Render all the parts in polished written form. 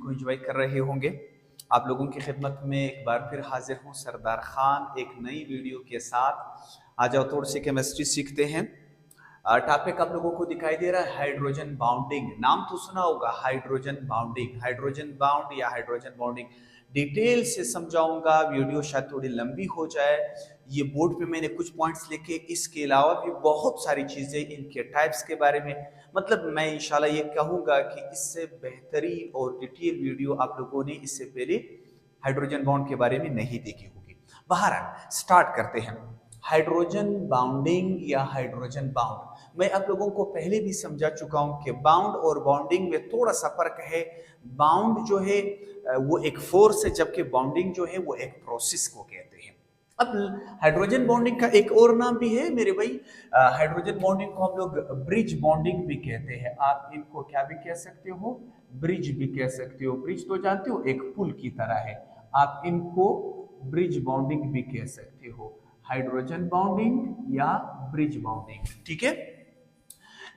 को एंजॉय कर रहे होंगे। आप लोगों की खिदमत में एक बार फिर हाजिर हूँ सरदार खान एक नई वीडियो के साथ। आ जाओ थोड़ी सी केमिस्ट्री सीखते हैं। टॉपिक आप लोगों को दिखाई दे रहा है हाइड्रोजन बाउंडिंग। नाम तो सुना होगा हाइड्रोजन बाउंडिंग, हाइड्रोजन बाउंड या हाइड्रोजन बाउंडिंग। डिटेल से समझाऊंगा, वीडियो शायद थोड़ी लंबी हो जाए। ये बोर्ड पे मैंने कुछ पॉइंट्स लिखे, इसके अलावा भी बहुत सारी चीजें इनके टाइप्स के बारे में, मतलब मैं इंशाल्लाह ये कहूंगा कि इससे बेहतरीन और डिटेल वीडियो आप लोगों ने इससे पहले हाइड्रोजन बॉन्ड के बारे में नहीं देखी होगी। बहरहाल स्टार्ट करते हैं। हाइड्रोजन बाउंडिंग या हाइड्रोजन बाउंड मैं आप लोगों को पहले भी समझा चुका हूं कि बाउंड और बाउंडिंग में थोड़ा सा फर्क है। बाउंड जो है वो एक फोर्स है, जबकि बाउंडिंग जो है वो एक प्रोसेस को कहते हैं। अब हाइड्रोजन बॉन्डिंग का एक और नाम भी है मेरे भाई। हाइड्रोजन बॉन्डिंग को हम लोग ब्रिज बॉन्डिंग भी कहते हैं। आप इनको क्या भी कह सकते हो, ब्रिज भी कह सकते हो। ब्रिज तो जानते हो एक पुल की तरह है, आप इनको ब्रिज बॉन्डिंग भी कह सकते हो। हाइड्रोजन बॉन्डिंग या ब्रिज बॉन्डिंग, ठीक है।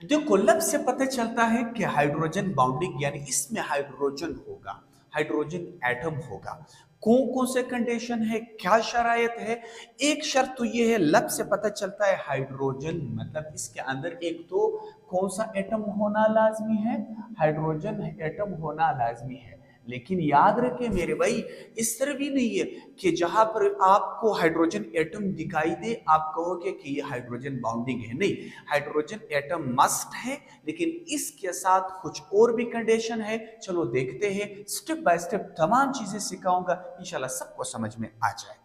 देखो लफ्ज से पता चलता है कि हाइड्रोजन बाउंडिंग यानी इसमें हाइड्रोजन होगा, हाइड्रोजन एटम होगा। कौन कौन से कंडीशन है, क्या शरायत है। एक शर्त तो ये है, लफ्ज से पता चलता है हाइड्रोजन मतलब इसके अंदर एक तो कौन सा एटम होना लाजमी है, हाइड्रोजन एटम होना लाजमी है। लेकिन याद रखें मेरे भाई, इस तरह भी नहीं है कि जहां पर आपको हाइड्रोजन एटम दिखाई दे आप कहोगे कि ये हाइड्रोजन बाउंडिंग है। नहीं, हाइड्रोजन एटम मस्ट है, लेकिन इसके साथ कुछ और भी कंडीशन है। चलो देखते हैं, स्टेप बाय स्टेप तमाम चीजें सिखाऊंगा, इंशाल्लाह सबको समझ में आ जाएगा।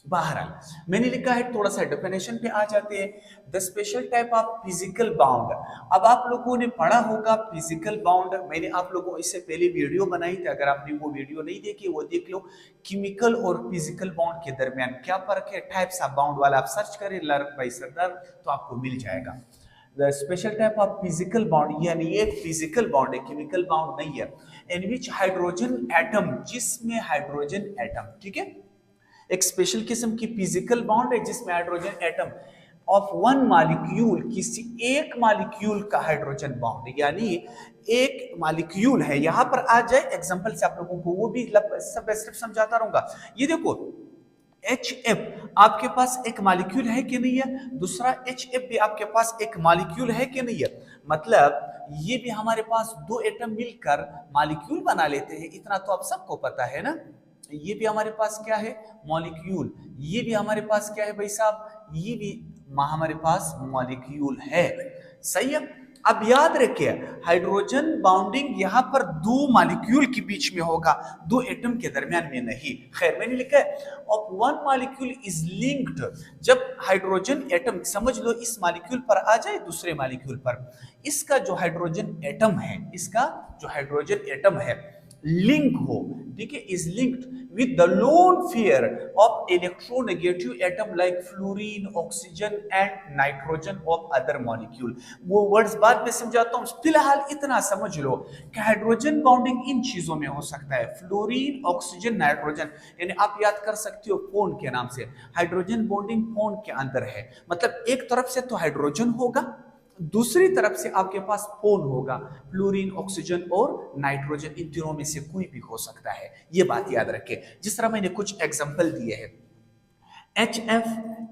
बहरहाल मैंने लिखा है, थोड़ा सा डेफिनेशन पे आ जाते हैं। The special type of physical bound. अब आप लोगों ने पढ़ा होगा फिजिकल बाउंड, मैंने आप लोगों इससे पहले वीडियो बनाई थी, अगर आपने वो वीडियो नहीं देखी वो देख लो। केमिकल और फिजिकल बाउंड के दरमियान क्या फर्क है, टाइप्स ऑफ बाउंड वाला आप सर्च करें लर्क बाई सरदार तो आपको मिल जाएगा। The special type of physical bound यानी ये फिजिकल बाउंड है, केमिकल बाउंड नहीं है। इन विच हाइड्रोजन एटम, जिसमें हाइड्रोजन एटम, ठीक है। एक स्पेशल किस्म की फिजिकल बॉन्ड है जिसमें hydrogen atom of one molecule, किसी एक मॉलिक्यूल का हाइड्रोजन बॉन्ड, यानी एक मॉलिक्यूल है। यहां पर आ जाए एग्जांपल से आप लोगों को वो भी सब स्टेप समझाता रहूंगा। ये देखो HF आपके पास एक मॉलिक्यूल है कि नहीं है, दूसरा HF भी आपके पास एक मॉलिक्यूल है कि नहीं है। मतलब ये भी हमारे पास दो एटम मिलकर मॉलिक्यूल बना लेते हैं, इतना तो आप सबको पता है ना। ये भी हमारे पास क्या है, मॉलिक्यूल। ये भी हमारे पास क्या है भाई साहब, ये भी हमारे पास मॉलिक्यूल है। सही है। अब याद रखिए हाइड्रोजन बाउंडिंग यहां पर दो मॉलिक्यूल के बीच में होगा, दो एटम के दरमियान में नहीं। खैर मैंने लिखा है of one molecule is linked. जब हाइड्रोजन एटम समझ लो इस मॉलिक्यूल पर आ जाए दूसरे मॉलिक्यूल पर, इसका जो हाइड्रोजन एटम है, इसका जो हाइड्रोजन एटम है लिंक हो, ठीक है, is linked with the lone pair of electronegative atom like fluorine, oxygen and nitrogen of other molecule. वो वर्ड्स बाद में समझाता हूं, फिलहाल इतना समझ लो कि हाइड्रोजन बाउंडिंग इन चीजों में हो सकता है, फ्लोरीन, ऑक्सीजन, नाइट्रोजन। यानी आप याद कर सकते हो फोन के नाम से, हाइड्रोजन बॉन्डिंग फोन के अंदर है। मतलब एक तरफ से तो हाइड्रोजन होगा, दूसरी तरफ से आपके पास फोन होगा, फ्लोरीन, ऑक्सीजन और नाइट्रोजन, इन तीनों में से कोई भी हो सकता है। ये बात याद रखें। जिस तरह मैंने कुछ एग्जांपल दिए हैं, HF,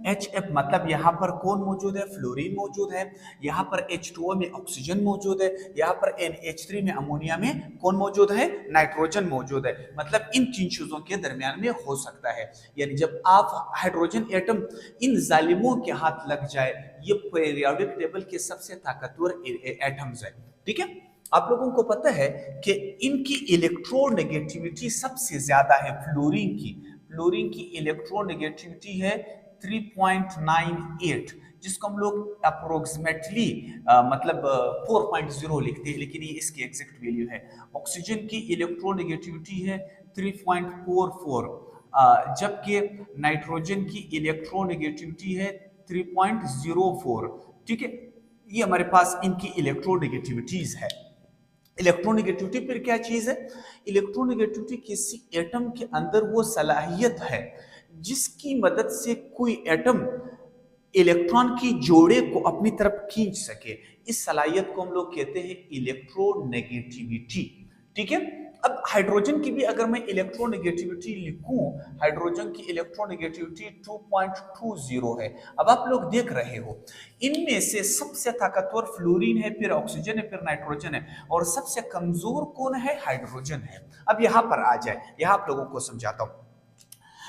HF मतलब यहां पर कौन मौजूद है, फ्लोरीन मौजूद है। यहां पर H2O में ऑक्सीजन मौजूद है। यहां पर NH3 में अमोनिया में कौन मौजूद है, नाइट्रोजन मौजूद है। मतलब इन तीन चीजों के दरमियान में हो सकता है। यानी जब आप हाइड्रोजन एटम इन जालिमों के हाथ लग जाए, ये पीरियोडिक टेबल के सबसे ताकतवर एटम्स है, ठीक है। आप लोगों को पता है कि इनकी इलेक्ट्रोनेगेटिविटी सबसे ज्यादा है फ्लोरीन की। फ्लोरीन की इलेक्ट्रोनेगेटिविटी है 3.98, जिसको हम लोग अप्रोक्सीमेटली मतलब 4.0 लिखते हैं, लेकिन ये इसकी एग्जैक्ट वैल्यू है। ऑक्सीजन की इलेक्ट्रोनेगेटिविटी है 3.44, जबकि नाइट्रोजन की इलेक्ट्रोनेगेटिविटी है 3.04, ठीक है। ये हमारे पास इनकी इलेक्ट्रोनेगेटिविटीज है। इलेक्ट्रोनेगेटिविटी फिर क्या चीज है, इलेक्ट्रोनेगेटिविटी किसी एटम के अंदर वो सलाहियत है जिसकी मदद से कोई एटम इलेक्ट्रॉन की जोड़े को अपनी तरफ खींच सके। इस सलाहियत को हम लोग कहते हैं इलेक्ट्रोनेगेटिविटी, ठीक है। अब हाइड्रोजन की भी अगर मैं इलेक्ट्रोनेगेटिविटी लिखूं, हाइड्रोजन की इलेक्ट्रोनेगेटिविटी 2.20 है। अब आप लोग देख रहे हो इनमें से सबसे ताकतवर फ्लोरीन है, फिर ऑक्सीजन है, फिर नाइट्रोजन है, और सबसे कमजोर कौन है? हाइड्रोजन है। अब यहां पर आ जाए, यहां आप लोगों को समझाता हूं।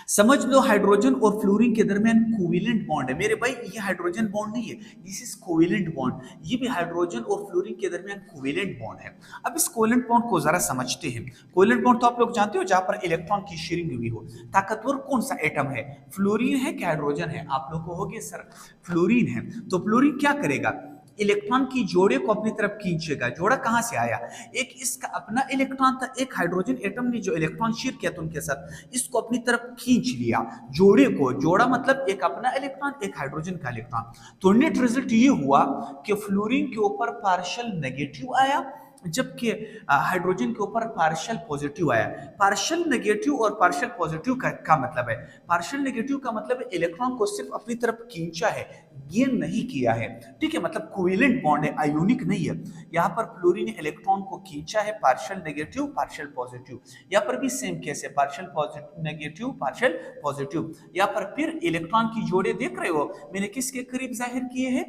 समझ लो हाइड्रोजन और फ्लोरीन के दरमियान कोवेलेंट बॉन्ड है मेरे भाई, ये हाइड्रोजन बॉन्ड नहीं है, दिस इज कोवेलेंट बॉन्ड। ये भी हाइड्रोजन और फ्लोरीन के दरमियान कोवेलेंट बॉन्ड है। अब इस कोवेलेंट बॉन्ड को जरा समझते हैं। कोवेलेंट बॉन्ड तो आप लोग जानते हो, जहां पर इलेक्ट्रॉन की शेयरिंग हुई हो। ताकतवर कौन सा एटम है? फ्लोरीन है कि हाइड्रोजन है? आप लोग कहोगे सर फ्लोरीन है। तो फ्लोरीन क्या करेगा? इलेक्ट्रॉन की जोड़े को अपनी तरफ खींचेगा। जोड़ा कहां से आया? एक इसका अपना इलेक्ट्रॉन था, एक हाइड्रोजन एटम ने जो इलेक्ट्रॉन शेयर किया था उनके साथ, इसको अपनी तरफ खींच लिया जोड़े को। जोड़ा मतलब एक अपना इलेक्ट्रॉन, एक हाइड्रोजन का इलेक्ट्रॉन। तो नेट रिजल्ट ये हुआ कि फ्लोरीन के ऊपर पार्शियल नेगेटिव आया, जबकि हाइड्रोजन के ऊपर पार्शियल पॉजिटिव आया। पार्शियल नेगेटिव और पार्शियल पॉजिटिव का मतलब है, पार्शियल नेगेटिव का मतलब है इलेक्ट्रॉन को सिर्फ अपनी तरफ खींचा है, गेन नहीं किया है। ठीक है, मतलब कोवेलेंट बॉन्ड है, आयोनिक नहीं है। यहाँ पर फ्लोरीन ने इलेक्ट्रॉन को खींचा है, पार्शियल नेगेटिव पार्शियल पॉजिटिव। यहाँ पर भी सेम केस है, partial positive negative partial positive. यहाँ पर फिर इलेक्ट्रॉन की जोड़े देख रहे हो, मैंने किसके करीब जाहिर किए हैं?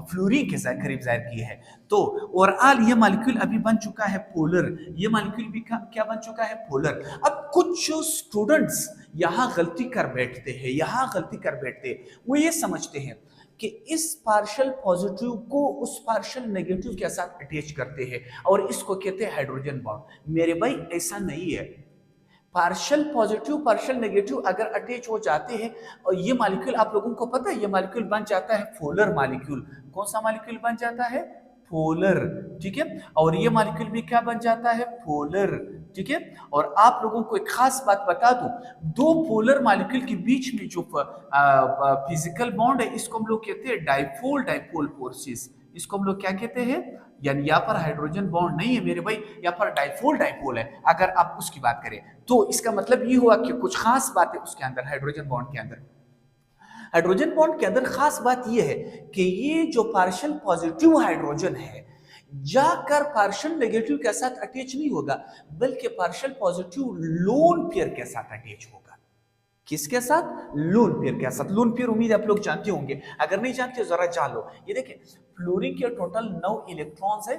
फ्लोरीन के करीब जाहिर किए हैं। तो ओवरऑल ये मॉलिक्यूल अभी बन चुका है पोलर, ये मॉलिक्यूल भी क्या बन चुका है? पोलर। अब कुछ स्टूडेंट्स यहाँ गलती कर बैठते हैं, यहाँ गलती कर बैठते हैं। वो ये समझते हैं कि इस पार्शियल पॉजिटिव को उस पार्शियल नेगेटिव के साथ अटैच करते हैं और इसको कहते हैं हाइड्रोजन बॉन्ड। मेरे भाई ऐसा नहीं है। पार्शियल पॉजिटिव पार्शियल नेगेटिव अगर अटैच हो जाते हैं और ये मॉलिक्यूल, आप लोगों को पता है, ये मॉलिक्यूल बन जाता है पोलर मॉलिक्यूल। कौन सा मॉलिक्यूल बन जाता है? पोलर। ठीक है, और ये मॉलिक्यूल भी क्या बन जाता है? पोलर। ठीक है, और आप लोगों को एक खास बात बता दूं, दो पोलर मॉलिक्यूल के बीच में जो फिजिकल बॉन्ड है, इसको हम लोग कहते हैं डाइपोल डाइपोल फोर्सेस। इसको हम लोग क्या कहते हैं? यानी यहाँ पर हाइड्रोजन बॉन्ड नहीं है मेरे भाई, यहाँ पर डाइपोल डाइपोल है। अगर आप उसकी बात करें तो इसका मतलब ये हुआ कि कुछ खास बात है उसके अंदर, हाइड्रोजन बॉन्ड के अंदर। हाइड्रोजन बॉन्ड के अंदर खास बात यह है कि ये जो पार्शियल पॉजिटिव हाइड्रोजन है जाकर पार्शियल नेगेटिव के साथ अटैच नहीं होगा, बल्कि पार्शियल पॉजिटिव लोन पेयर के साथ अटैच होगा। किसके साथ? लोन पेयर के साथ। लोन पेयर उम्मीद आप लोग जानते होंगे, अगर नहीं जानते जरा जान लो। ये देखिए, फ्लोरीन के टोटल 9 इलेक्ट्रॉन्स है,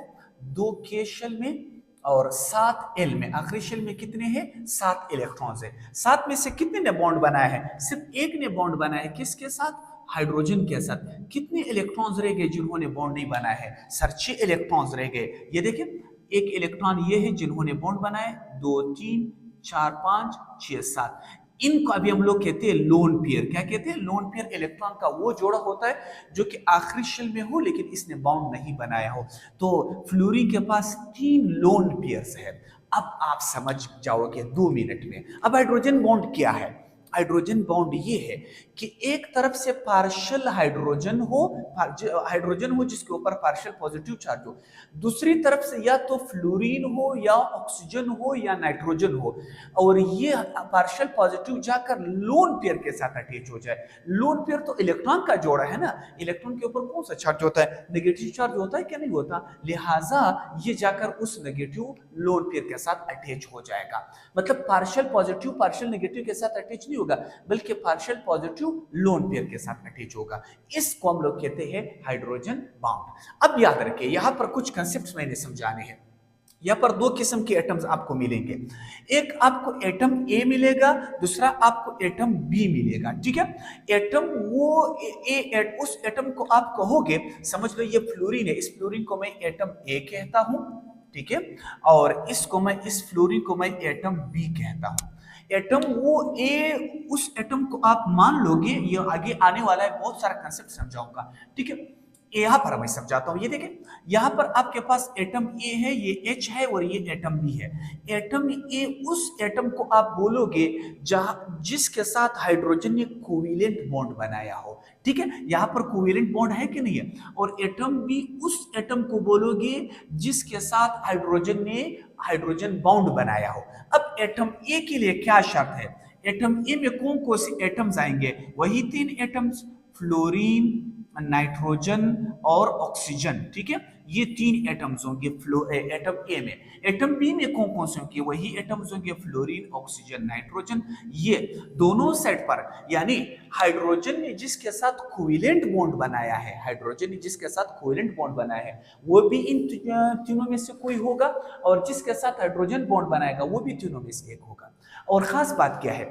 2 के शेल में और 7 एल में। आखिरी शेल में कितने हैं? 7 इलेक्ट्रॉन्स है। 7 में से कितने ने बॉन्ड बनाया है? सिर्फ एक ने बॉन्ड बनाया है। किसके साथ? हाइड्रोजन के साथ। कितने इलेक्ट्रॉन्स रह गए जिन्होंने बॉन्ड नहीं बनाया है? सर 6 इलेक्ट्रॉन्स रह गए। ये देखिए, एक इलेक्ट्रॉन ये है जिन्होंने बॉन्ड बनाया, 2 3 4 5 6 7। इनको अभी हम लोग कहते हैं लोन पेयर। क्या कहते हैं? लोन पेयर इलेक्ट्रॉन का वो जोड़ा होता है जो कि आखिरी शेल में हो लेकिन इसने बाउंड नहीं बनाया हो। तो फ्लोरीन के पास 3 लोन पेयर्स है। अब आप समझ जाओगे 2 मिनट में। अब हाइड्रोजन बॉन्ड क्या है? हाइड्रोजन बॉन्ड ये है कि एक तरफ से पार्शियल हाइड्रोजन हो जिसके ऊपर पार्शियल पॉजिटिव चार्ज हो, दूसरी तरफ से या तो फ्लोरीन हो या ऑक्सीजन हो या नाइट्रोजन हो, और ये पार्शियल पॉजिटिव जाकर लोन पेयर के साथ अटैच हो जाए। लोन पेयर तो इलेक्ट्रॉन का जोड़ा है ना, इलेक्ट्रॉन के ऊपर कौन सा चार्ज होता है? नेगेटिव चार्ज होता है क्या? नहीं होता। लिहाजा ये जाकर उस नेगेटिव लोन पेयर के साथ अटैच हो जाएगा। मतलब पार्शियल पॉजिटिव पार्शियल नेगेटिव के साथ अटैच नहीं होगा, बल्कि पार्शियल पॉजिटिव लोन पेयर के साथ अटैच होगा। इसको हम लोग कहते हैं हाइड्रोजन बॉन्ड। अब याद रखिए, यहां पर कुछ कंसेप्ट मैंने समझाने हैं। यहां पर 2 किस्म के एटम्स आपको मिलेंगे। एक आपको एटम ए मिलेगा, दूसरा आपको एटम बी मिलेगा। ठीक है, एटम वो उस एटम को आप कहोगे, समझ लो ये फ्लोरीन है, इस फ्लोरीन को मैं एटम ए कहता हूं। ठीक है, और इस फ्लोरीन को मैं एटम बी कहता हूं। एटम वो ए, उस एटम को आप मान लोगे, ये आगे आने वाला है, बहुत सारा कंसेप्ट समझाऊंगा। ठीक है, यहां पर मैं समझाता हूं। ये देखें, यहां पर आपके पास एटम ए है, ये एच है और ये एटम बी है। एटम ए उस एटम को आप बोलोगे जिसके साथ हाइड्रोजन ने कोवेलेंट बॉन्ड बनाया हो। ठीक है, यहां पर कोवेलेंट बॉन्ड है कि नहीं है? और एटम बी उस एटम को बोलोगे जिसके साथ हाइड्रोजन ने हाइड्रोजन बॉन्ड बनाया हो। अब एटम ए के लिए क्या शर्त है? एटम ए में कौन कौन से एटम्स आएंगे? वही 3 एटम्स, फ्लोरीन, नाइट्रोजन और ऑक्सीजन, ठीक है, ये तीन एटम्स होंगे एटम ए में। एटम बी में कौन कौन से होंगे? वही एटम्स होंगे फ्लोरीन, ऑक्सीजन, नाइट्रोजन। ये दोनों साइड पर, यानी हाइड्रोजन ने जिसके साथ कोवेलेंट बॉन्ड बनाया है, हाइड्रोजन ने जिसके साथ कोवेलेंट बॉन्ड बनाया है वो भी इन तीनों में से कोई होगा, और जिसके साथ हाइड्रोजन बॉन्ड बनाएगा वो भी तीनों में से एक होगा। और खास बात क्या है?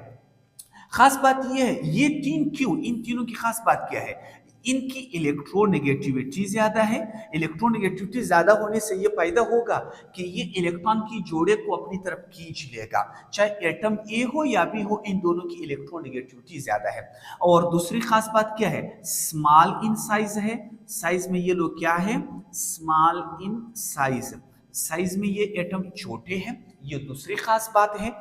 खास बात यह है, ये तीन क्यों, इन तीनों की खास बात क्या है? इनकी इलेक्ट्रोनेगेटिविटी ज्यादा है। इलेक्ट्रोनेगेटिविटी ज्यादा होने से ये फायदा होगा कि ये इलेक्ट्रॉन की जोड़े को अपनी तरफ खींच लेगा, चाहे एटम ए हो या बी हो, इन दोनों की इलेक्ट्रोनेगेटिविटी ज्यादा है। और दूसरी खास बात क्या है? स्मॉल इन साइज है। साइज में ये लोग क्या है? स्मॉल इन साइज, साइज में ये एटम छोटे हैं, ये दूसरी खास बात है।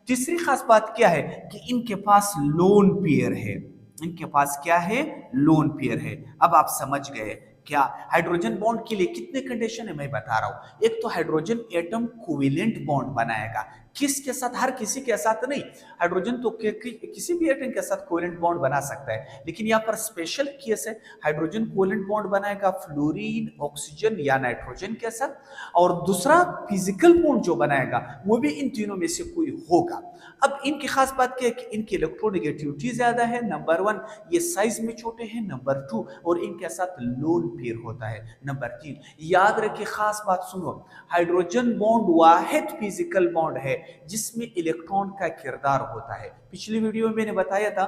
तीसरी खास बात क्या है? कि इनके पास लोन पेयर है। इनके पास क्या है? लोन पेयर है। अब आप समझ गए क्या? हाइड्रोजन बॉन्ड के लिए कितने कंडीशन है मैं बता रहा हूं। एक तो हाइड्रोजन एटम कोवेलेंट बॉन्ड बनाएगा, किसके साथ? हर किसी के साथ नहीं। हाइड्रोजन तो किसी भी एटम के साथ कोवेलेंट बॉन्ड बना सकता है, लेकिन यहाँ पर स्पेशल केस है, हाइड्रोजन कोवेलेंट बॉन्ड बनाएगा फ्लोरीन, ऑक्सीजन या नाइट्रोजन के साथ। और दूसरा फिजिकल बॉन्ड जो बनाएगा वो भी इन तीनों में से कोई होगा। अब इनकी खास बात क्या है? कि इनकी इलेक्ट्रोनेगेटिविटी ज्यादा है, नंबर 1, ये साइज में छोटे हैं, नंबर 2, और इनके साथ लोन पेयर होता है, नंबर 3। याद रखिए, खास बात सुनो, हाइड्रोजन बॉन्ड वाहिद फिजिकल बॉन्ड है जिसमें इलेक्ट्रॉन का किरदार होता है। पिछली वीडियो में मैंने बताया था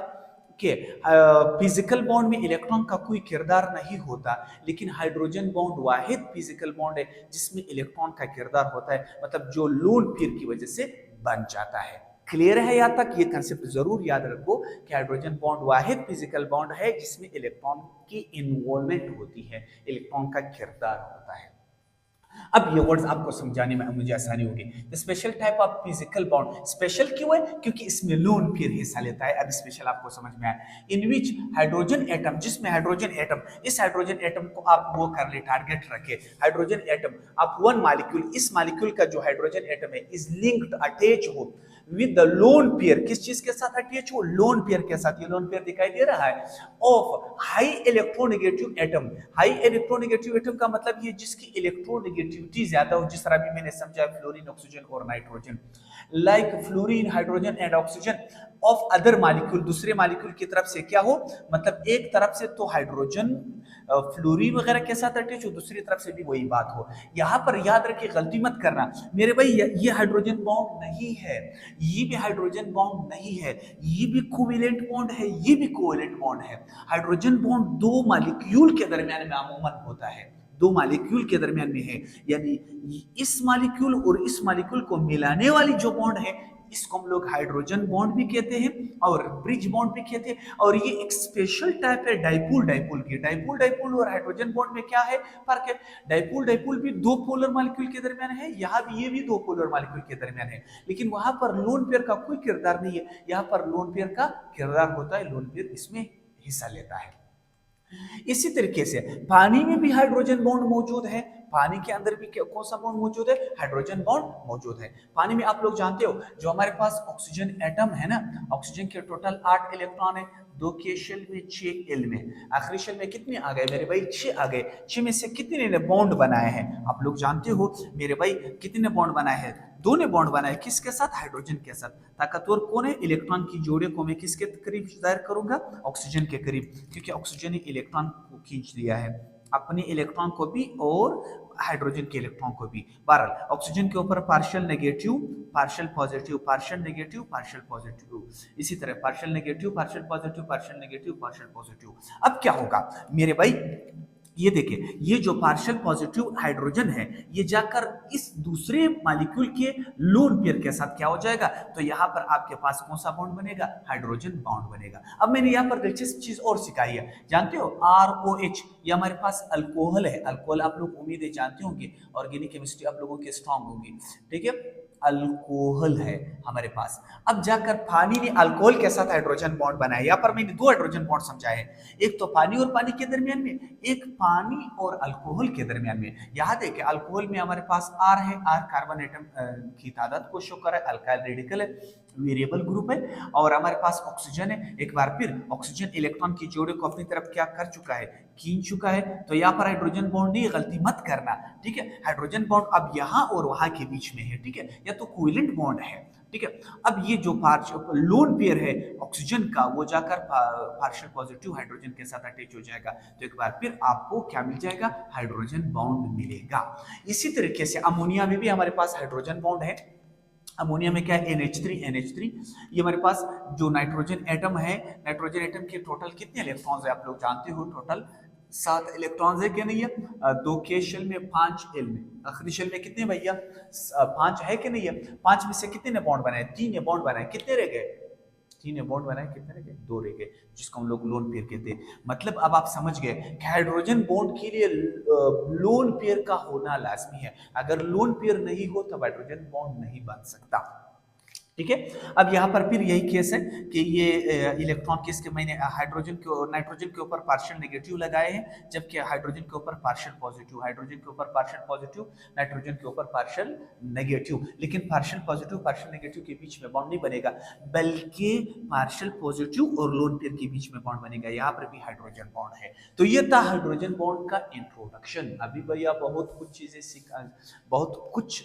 कि फिजिकल बॉन्ड में इलेक्ट्रॉन का कोई किरदार नहीं होता, लेकिन हाइड्रोजन बॉन्ड वाहिद फिजिकल बॉन्ड है जिसमें इलेक्ट्रॉन का किरदार होता है, मतलब जो लोन पेयर की वजह से बन जाता है। क्लियर है? यहां तक ये कंसेप्ट जरूर याद रखो कि हाइड्रोजन बॉन्ड वाहिद फिजिकल बॉन्ड है जिसमें इलेक्ट्रॉन की इन्वॉल्वमेंट होती है, इलेक्ट्रॉन का किरदार होता है। अब ये वर्ड्स आपको समझाने में मुझे आसानी होगी। Special type of physical bond, special क्यों है? क्योंकि इसमें लोन पेयर हिस्सा लेता है। अब स्पेशल आपको समझ में आया। इन विच हाइड्रोजन एटम, जिसमें हाइड्रोजन एटम, इस हाइड्रोजन एटम को आप वो कर ले, टारगेट रखे, हाइड्रोजन एटम आप वन मॉलिक्यूल, इस मॉलिक्यूल का जो हाइड्रोजन एटम है इज लिंक्ड, अटैच हो विद द लोन पेयर, किस चीज के साथ अटैच हो? लोन पेयर के साथ। ये लोन पेयर दिखाई दे रहा है, of high electronegative atom. High electronegative atom का मतलब ये जिसकी इलेक्ट्रोनेगेटिविटी ज्यादा हो, जिस तरह भी मैंने समझा फ्लोरीन, ऑक्सीजन और nitrogen. Like fluorine, hydrogen and oxygen of other molecule, दूसरे मॉलिक्यूल की तरफ से क्या हो, मतलब एक तरफ से तो हाइड्रोजन फ्लोरीन वगैरह के साथ अटैच हो, दूसरी तरफ से भी वही बात हो। यहां पर याद रखिए, गलती मत करना मेरे भाई, ये हाइड्रोजन बॉन्ड नहीं है, ये भी हाइड्रोजन बॉन्ड नहीं है, ये भी कोवेलेंट बॉन्ड है, ये भी कोवेलेंट बॉन्ड है। हाइड्रोजन बॉन्ड दो मॉलिक्यूल के दरमियान में अमूमन होता है, दो मॉलिक्यूल के दरमियान में है, यानी इस मॉलिक्यूल और इस मॉलिक्यूल को मिलाने वाली जो बॉन्ड है इसको हम लोग हाइड्रोजन बॉन्ड भी कहते हैं और ब्रिज बॉन्ड भी कहते हैं। और ये एक स्पेशल टाइप है डाइपोल डाइपोल की। डाइपोल डाइपोल और हाइड्रोजन बॉन्ड में क्या है फर्क है? डाइपोल डाइपोल भी दो पोलर मॉलिक्यूल के दरमियान है, यहाँ भी ये भी दो पोलर मॉलिक्यूल के दरमियान है, लेकिन वहां पर लोन पेयर का कोई किरदार नहीं है, यहाँ पर लोन पेयर का किरदार होता है, लोन पेयर इसमें हिस्सा लेता है। इसी तरीके से पानी में भी हाइड्रोजन बॉन्ड मौजूद है। पानी के अंदर भी कौन सा बॉन्ड मौजूद है? हाइड्रोजन बॉन्ड मौजूद है। पानी में आप लोग जानते हो जो हमारे पास ऑक्सीजन एटम है ना, ऑक्सीजन के टोटल 8 इलेक्ट्रॉन है, 2 के शेल में 6 एल में, आखिरी शेल में कितने आ गए मेरे भाई? 6 आ गए। 6 में से कितने ने बॉन्ड बनाए हैं आप लोग जानते हो मेरे भाई? कितने बॉन्ड बनाए हैं? 2 ने बॉन्ड बनाए, किसके साथ? हाइड्रोजन के साथ। ताकतवर कौन है? इलेक्ट्रॉन की जोड़े को मैं किसके करीब जाहिर करूंगा? ऑक्सीजन के करीब, क्योंकि ऑक्सीजन ने इलेक्ट्रॉन को खींच लिया है, अपने इलेक्ट्रॉन को भी और हाइड्रोजन के इलेक्ट्रॉन को भी। बहरहाल ऑक्सीजन के ऊपर partial negative, partial positive, partial negative, partial positive, इसी तरह partial negative, partial positive, partial negative, partial positive. अब क्या होगा मेरे भाई? ये देखिए, ये जो पार्शियल पॉजिटिव हाइड्रोजन है ये जाकर इस दूसरे मॉलिक्यूल के लोन पेयर के साथ क्या हो जाएगा? तो यहाँ पर आपके पास कौन सा बॉन्ड बनेगा? हाइड्रोजन बॉन्ड बनेगा। अब मैंने यहाँ पर दिलचस्प चीज और सिखाई है, जानते हो ROH, ये हमारे पास अल्कोहल है। अल्कोहल आप लोग उम्मीद है जानते होंगे, ऑर्गेनिक केमिस्ट्री आप लोगों की स्ट्रांग होगी, ठीक है? अल्कोहल है हमारे पास। अब जाकर पानी ने अल्कोहल के साथ हाइड्रोजन बॉन्ड बनाया। यहाँ पर मैंने 2 हाइड्रोजन बॉन्ड समझाए हैं, एक तो पानी और पानी के दरमियान में, एक पानी और अल्कोहल के दरमियान में। यहाँ देखिए, अल्कोहल में हमारे पास R है, R कार्बन एटम की तादाद को शो कर रहा है, अल्काइल रेडिकल है, वेरिएबल ग्रुप है। और हमारे पास ऑक्सीजन है, एक बार फिर ऑक्सीजन इलेक्ट्रॉन की जोड़े को अपनी तरफ क्या कर चुका है? खींच चुका है। तो यहाँ पर हाइड्रोजन बॉन्ड नहीं, गलती मत करना, ठीक है। हाइड्रोजन बॉन्ड अब यहाँ और वहाँ के बीच में है, ठीक है, या तो कोवेलेंट बॉन्ड है, ठीक है। अब ये जो लोन पेयर है ऑक्सीजन का, वो जाकर पार्शियल पॉजिटिव हाइड्रोजन के साथ अटैच हो जाएगा, तो एक बार फिर आपको क्या मिल जाएगा, हाइड्रोजन बॉन्ड मिलेगा। इसी तरीके से अमोनिया में भी हमारे पास हाइड्रोजन बॉन्ड है। अमोनिया में क्या है, NH3 ये हमारे पास जो नाइट्रोजन एटम है, नाइट्रोजन एटम के टोटल कितने इलेक्ट्रॉन्स है आप लोग जानते हो, टोटल 7 इलेक्ट्रॉन्स है क्या नहीं है, 2 के शेल में 5 एल में, आखिरी शेल में कितने भैया 5 है कि नहीं है। 5 में से कितने ने बॉन्ड बनाए, 3 ने बॉन्ड बनाए, कितने रह गए, 3 ने बॉन्ड बनाए, कितने रह गए, 2 रह गए, जिसको हम लोग लोन पेयर कहते हैं। मतलब अब आप समझ गए कि हाइड्रोजन बॉन्ड के लिए लोन पेयर का होना लाजमी है। अगर लोन पेयर नहीं हो तो हाइड्रोजन बॉन्ड नहीं बन सकता, ठीक है। अब यहाँ पर फिर यही केस है कि ये इलेक्ट्रॉन किसके, मैंने हाइड्रोजन के नाइट्रोजन के ऊपर पार्शियल नेगेटिव लगाए हैं, जबकि हाइड्रोजन के ऊपर पार्शियल पॉजिटिव, हाइड्रोजन के ऊपर पार्शियल पॉजिटिव, नाइट्रोजन के ऊपर पार्शियल नेगेटिव। लेकिन पार्शियल पॉजिटिव पार्शियल नेगेटिव के बीच में बॉन्ड नहीं बनेगा, बल्कि पार्शियल पॉजिटिव और लोन पेयर के बीच में बॉन्ड बनेगा। यहाँ पर भी हाइड्रोजन बॉन्ड है। तो ये था हाइड्रोजन बॉन्ड का इंट्रोडक्शन। अभी भैया बहुत कुछ चीजें बहुत कुछ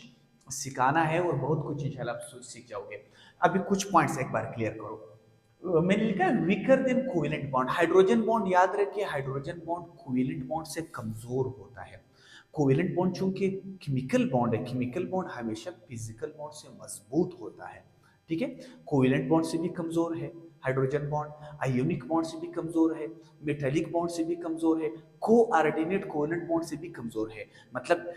सिखाना है और बहुत कुछ इंशाल्लाह आप सीख जाओगे। अभी कुछ पॉइंट्स एक बार क्लियर करो। मैंने लिखा है weaker then covalent bond. Hydrogen bond याद रखिए, हाइड्रोजन बॉन्ड कोवेलेंट बॉन्ड से कमजोर होता है। कोवेलेंट बॉन्ड चूंकि केमिकल बॉन्ड है, केमिकल बॉन्ड हमेशा फिजिकल बॉन्ड से मजबूत होता है, ठीक है। कोवेलेंट बॉन्ड से भी कमजोर है हाइड्रोजन बॉन्ड, आयोनिक बॉन्ड से भी कमजोर है, मेटालिक बॉन्ड से भी कमजोर है, कोऑर्डिनेट कोवेलेंट बॉन्ड से भी कमजोर है। मतलब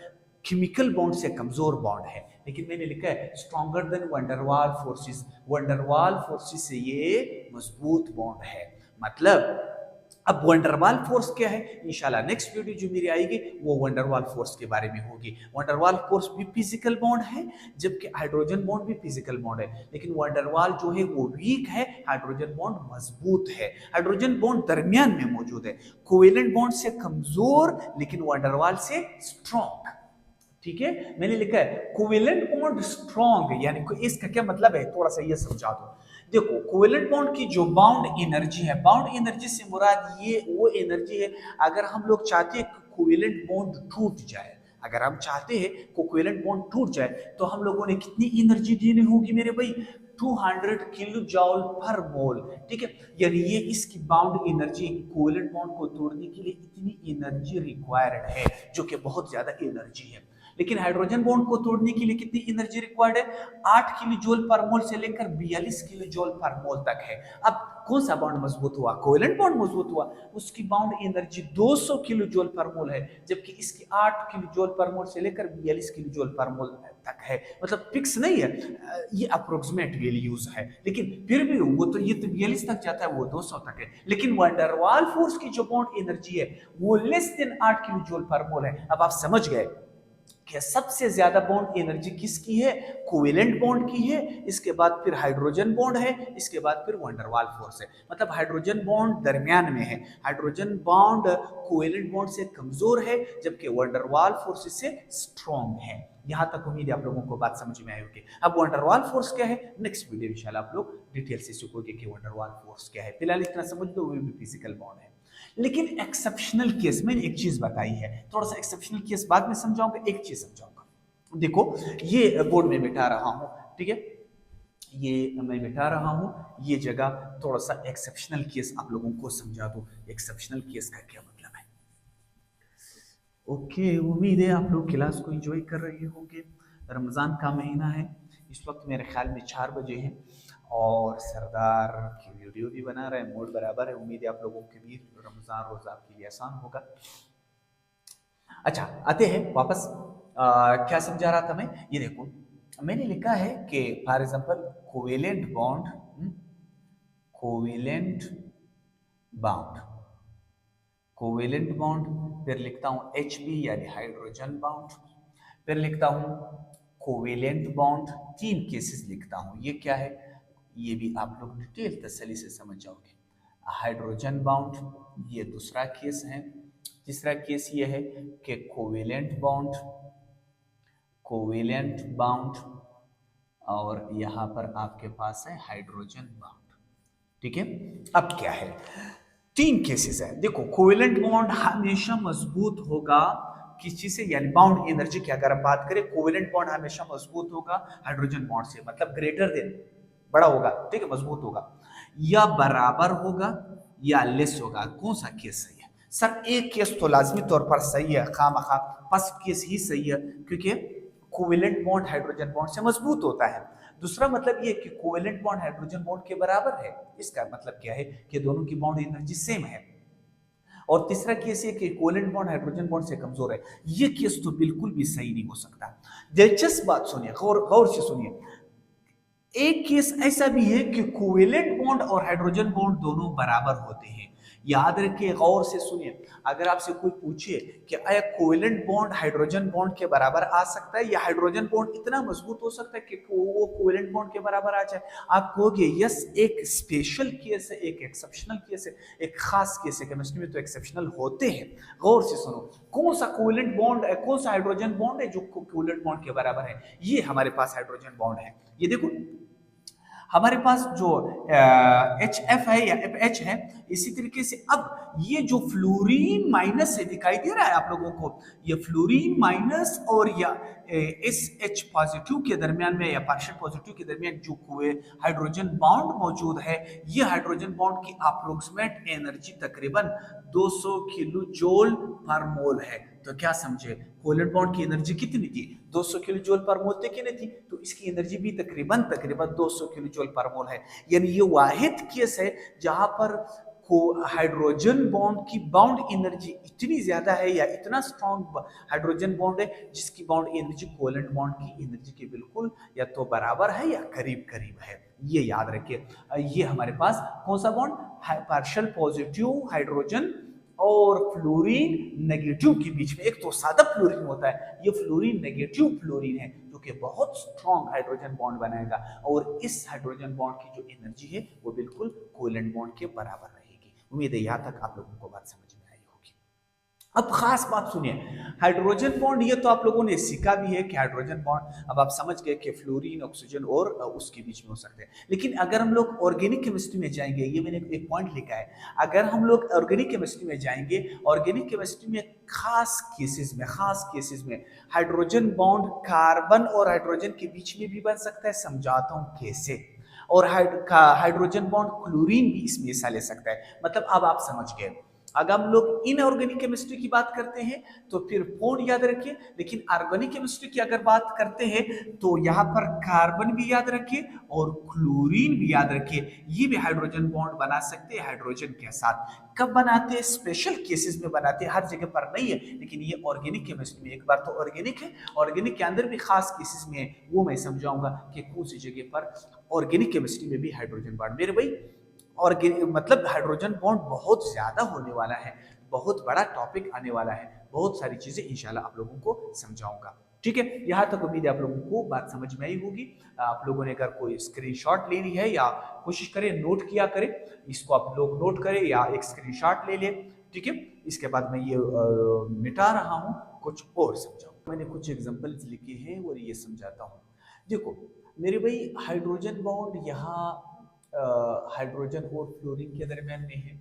केमिकल बॉन्ड से कमजोर बॉन्ड है। लेकिन मैंने लिखा है stronger than van der Waals forces, van der Waals forces से ये मजबूत बॉन्ड है। मतलब अब वंडरवाल फोर्स क्या है, इंशाल्लाह नेक्स्ट वीडियो जो मेरी आएगी वो वंडरवाल फोर्स के बारे में होगी। वंडरवाल फोर्स भी फिजिकल बॉन्ड है, जबकि हाइड्रोजन बॉन्ड भी फिजिकल बॉन्ड है, लेकिन वंडरवाल जो है वो वीक है, हाइड्रोजन बॉन्ड मजबूत है। हाइड्रोजन बॉन्ड दरमियान में मौजूद है, कोवेलेंट बॉन्ड से कमजोर लेकिन वंडरवाल से स्ट्रॉन्ग, ठीक है। मैंने लिखा है कोवेलेंट बॉन्ड स्ट्रॉन्ग, यानी इसका क्या मतलब है, थोड़ा सा ये समझा दो। देखो कोवेलेंट बॉन्ड की जो बाउंड एनर्जी है, बाउंड एनर्जी से मुराद ये वो एनर्जी है, अगर हम लोग चाहते हैं कि कोवेलेंट बॉन्ड टूट जाए, अगर हम चाहते हैं कि कोवेलेंट बॉन्ड टूट जाए, तो हम लोगों ने कितनी एनर्जी देनी होगी मेरे भाई, 200 किलो जॉल पर मोल, ठीक है। यानी ये इसकी बाउंड एनर्जी, कोवेलेंट बॉन्ड को तोड़ने के लिए इतनी एनर्जी रिक्वायर्ड है, जो कि बहुत ज्यादा एनर्जी है। लेकिन हाइड्रोजन बॉन्ड को तोड़ने के लिए कितनी एनर्जी रिक्वायर्ड है, 8 किलो जूल पर मोल से लेकर 42 किलो जूल पर मोल तक है। अब कौन सा बॉन्ड मजबूत हुआ, कोवेलेंट बॉन्ड मजबूत हुआ, उसकी बाउंड एनर्जी 200 किलो जूल पर मोल है, जबकि इसकी 8 किलो जूल पर मोल से लेकर 42 किलो जूल पर मोल तक है। मतलब फिक्स नहीं है, ये अप्रोक्सीमेट वैल्यूज है, लेकिन फिर भी वो तो ये तो 42 तक जाता है, वो 200 तक है। लेकिन वंडरवाल फोर्स की जो बॉन्ड एनर्जी है वो लेस देन 8 किलो जूल पर मोल है। अब आप समझ गए कि सबसे ज्यादा बॉन्ड एनर्जी किसकी है, कोवेलेंट बॉन्ड की है, इसके बाद फिर हाइड्रोजन बॉन्ड है, इसके बाद फिर वंडरवाल फोर्स है। मतलब हाइड्रोजन बॉन्ड दरमियान में है, हाइड्रोजन बॉन्ड कोवेलेंट बॉन्ड से कमजोर है, जबकि वंडरवाल फोर्स से स्ट्रॉन्ग है। यहां तक उम्मीद है आप लोगों को बात समझ में आई होगी। अब वंडरवाल फोर्स क्या है, नेक्स्ट वीडियो इंशाल्लाह आप लोग डिटेल से सीखोगे कि वंडरवाल फोर्स क्या है। फिलहाल इतना समझ लो, वो भी फिजिकल बॉन्ड है। लेकिन एक्सेप्शनल केस में एक चीज बताई है, थोड़ा सा एक्सेप्शनल केस बाद में समझाऊंगा, एक चीज समझाऊंगा। देखो ये बोर्ड में बिठा रहा हूं, ठीक है, ये मैं बिठा रहा हूं, ये जगह थोड़ा सा एक्सेप्शनल केस आप लोगों को समझा दो, एक्सेप्शनल केस का क्या मतलब है। ओके, उम्मीद है आप लोग क्लास को एंजॉय कर रहे होंगे। रमज़ान का महीना है, इस वक्त मेरे ख्याल में 4 बजे हैं, और सरदार की वीडियो भी बना रहे हैं, मूड बराबर है। उम्मीद है आप लोगों के भी रमज़ान रोज़ा आपके लिए आसान होगा। अच्छा, आते हैं वापस। क्या समझा रहा था मैं, ये देखो मैंने लिखा है कि for example covalent bond, covalent bond, covalent bond, फिर लिखता हूं HB यानी हाइड्रोजन बॉन्ड, फिर लिखता हूं कोवेलेंट बॉन्ड, 3 केसेस लिखता हूं। ये क्या है, ये भी आप लोग डिटेल तसल्ली से समझ जाओगे। हाइड्रोजन बॉन्ड ये दूसरा केस है, तीसरा केस ये है कि कोवेलेंट बॉन्ड, कोवेलेंट बॉन्ड, और यहां पर आपके पास है हाइड्रोजन बॉन्ड, ठीक है। अब क्या है, तीन केसेस है। देखो, कोवेलेंट बॉन्ड हमेशा मजबूत होगा किस चीज से, यानी बाउंड एनर्जी की अगर हम बात करें, कोवेलेंट बॉन्ड हमेशा मजबूत होगा हाइड्रोजन बॉन्ड से, मतलब ग्रेटर देन, बड़ा होगा, ठीक है, मजबूत होगा, या बराबर होगा या लेस होगा। कौन सा केस सही है सर? एक केस तो लाजमी तौर पर सही है, खामखा फर्स्ट केस ही सही है, क्योंकि कोवेलेंट बॉन्ड हाइड्रोजन बॉन्ड से मजबूत होता है। दूसरा मतलब ये कि कोवेलेंट बॉन्ड हाइड्रोजन बॉन्ड के बराबर है, इसका मतलब क्या है कि दोनों की बॉन्ड एनर्जी सेम है। और तीसरा केस ये कि कोवेलेंट बॉन्ड हाइड्रोजन बॉन्ड से कमजोर है। ये केस तो बिल्कुल भी सही नहीं हो सकता। दिलचस्प बात सुनिए, गौर गौर से सुनिए। एक केस ऐसा भी है कि कोवेलेंट बॉन्ड और हाइड्रोजन बॉन्ड दोनों बराबर होते हैं। याद रखिए, गौर से सुनिए। अगर आपसे कोई पूछे कि आया कोवेलेंट बॉन्ड हाइड्रोजन बॉन्ड के बराबर आ सकता है, या हाइड्रोजन बॉन्ड इतना मजबूत हो सकता है कि वो कोवेलेंट बॉन्ड के बराबर आ जाए, आप कहोगे यस, एक स्पेशल केस है, एक एक्सेप्शनल केस है, एक खास केस है। केमिस्ट्री में तो एक्सेप्शनल होते हैं। गौर से सुनो, कौन सा कोवेलेंट बॉन्ड है, कौन सा हाइड्रोजन बॉन्ड है जो कोवेलेंट बॉन्ड के बराबर है? ये हमारे पास हाइड्रोजन बॉन्ड है। ये देखो, हमारे पास जो एच एफ है या एफ एच है, इसी तरीके से अब ये जो फ्लोरीन माइनस है, दिखाई दे रहा है आप लोगों को, ये फ्लोरीन माइनस और या एस एच पॉजिटिव के दरमियान में या पार्शियल पॉजिटिव के दरमियान जो हाइड्रोजन बॉन्ड मौजूद है, ये हाइड्रोजन बॉन्ड की अप्रोक्सीमेट एनर्जी तकरीबन 200 किलो जूल पर मोल है। तो क्या समझे, कोवेलेंट बॉन्ड की एनर्जी कितनी थी? 200 किलो जूल पर मोल थी कि नहीं थी? तो इसकी एनर्जी भी तकरीबन तकरीबन 200 किलो जूल पर मोल है। यानी ये वाहिद केस है जहां पर को हाइड्रोजन बॉन्ड की बाउंड एनर्जी इतनी ज्यादा है या इतना स्ट्रॉन्ग हाइड्रोजन बॉन्ड है जिसकी बाउंड एनर्जी कोवेलेंट बॉन्ड की एनर्जी के बिल्कुल या तो बराबर है या करीब करीब है। ये याद रखिए। ये हमारे पास कौन सा बॉन्ड, पार्शियल पॉजिटिव हाइड्रोजन और फ्लोरीन नेगेटिव के बीच में, एक तो सादा फ्लोरीन होता है, ये फ्लोरीन नेगेटिव फ्लोरीन है जो कि बहुत स्ट्रॉन्ग हाइड्रोजन बॉन्ड बनाएगा, और इस हाइड्रोजन बॉन्ड की जो एनर्जी है वो बिल्कुल कोवेलेंट बॉन्ड के बराबर रहेगी। उम्मीद है यहां तक आप लोगों को बात समझ में आई होगी। अब खास बात सुनिए, हाइड्रोजन बॉन्ड ये तो आप लोगों ने सीखा भी है कि हाइड्रोजन बॉन्ड, अब आप समझ गए कि फ्लोरीन ऑक्सीजन और उसके बीच में हो सकते हैं। लेकिन अगर हम लोग ऑर्गेनिक केमिस्ट्री में जाएंगे, ये मैंने एक पॉइंट लिखा है, अगर हम लोग ऑर्गेनिक केमिस्ट्री में जाएंगे, ऑर्गेनिक केमिस्ट्री में खास केसेस में हाइड्रोजन बॉन्ड कार्बन और हाइड्रोजन के बीच में भी बन सकता है। समझाता हूं कैसे। और हाइड्रोजन बॉन्ड क्लोरीन भी इसमें हिस्सा ले सकता है। मतलब अब आप समझ गए। अगर हम लोग इनऑर्गेनिक केमिस्ट्री की बात करते हैं तो फिर बॉन्ड याद रखिए, लेकिन ऑर्गेनिक केमिस्ट्री की अगर बात करते हैं तो यहाँ पर कार्बन भी याद रखिए और क्लोरीन भी याद रखिए। ये भी हाइड्रोजन बॉन्ड बना सकते हैं हाइड्रोजन के साथ। कब बनाते हैं? स्पेशल केसेस में बनाते हैं, हर जगह पर नहीं है। लेकिन ये ऑर्गेनिक केमिस्ट्री में, एक बार तो ऑर्गेनिक है, ऑर्गेनिक के अंदर भी खास केसेस में है, वो मैं समझाऊंगा कि कौन सी जगह पर ऑर्गेनिक केमिस्ट्री में भी हाइड्रोजन बॉन्ड। मेरे भाई, और मतलब हाइड्रोजन बॉन्ड बहुत ज्यादा होने वाला है, बहुत बड़ा टॉपिक आने वाला है, बहुत सारी चीजें इंशाल्लाह आप लोगों को समझाऊंगा। ठीक है, यहां तक उम्मीद है आप लोगों को बात समझ में आई होगी। आप लोगों ने अगर कोई स्क्रीनशॉट लेनी है या कोशिश करें नोट किया करें, इसको आप लोग नोट करें या एक स्क्रीनशॉट ले लें। ठीक है, इसके बाद मैं ये मिटा रहा हूं, कुछ और समझाऊं। मैंने कुछ एग्जांपल्स लिखे हैं और ये समझाता हूं। देखो मेरे भाई, हाइड्रोजन बॉन्ड यहाँ हाइड्रोजन और फ्लोरीन के दरमियान में है,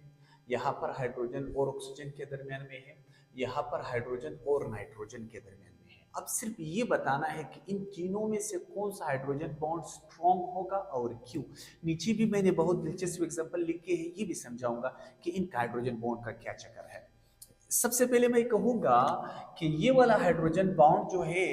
यहाँ पर हाइड्रोजन और ऑक्सीजन के दरमियान में है, यहाँ पर हाइड्रोजन और नाइट्रोजन के दरमियान में है। अब सिर्फ ये बताना है कि इन तीनों में से कौन सा हाइड्रोजन बॉन्ड स्ट्रॉन्ग होगा और क्यों। नीचे भी मैंने बहुत दिलचस्प एग्जांपल लिखे हैं, ये भी समझाऊंगा कि इन हाइड्रोजन बॉन्ड का क्या चक्कर है। सबसे पहले मैं कहूंगा कि ये वाला हाइड्रोजन बॉन्ड जो है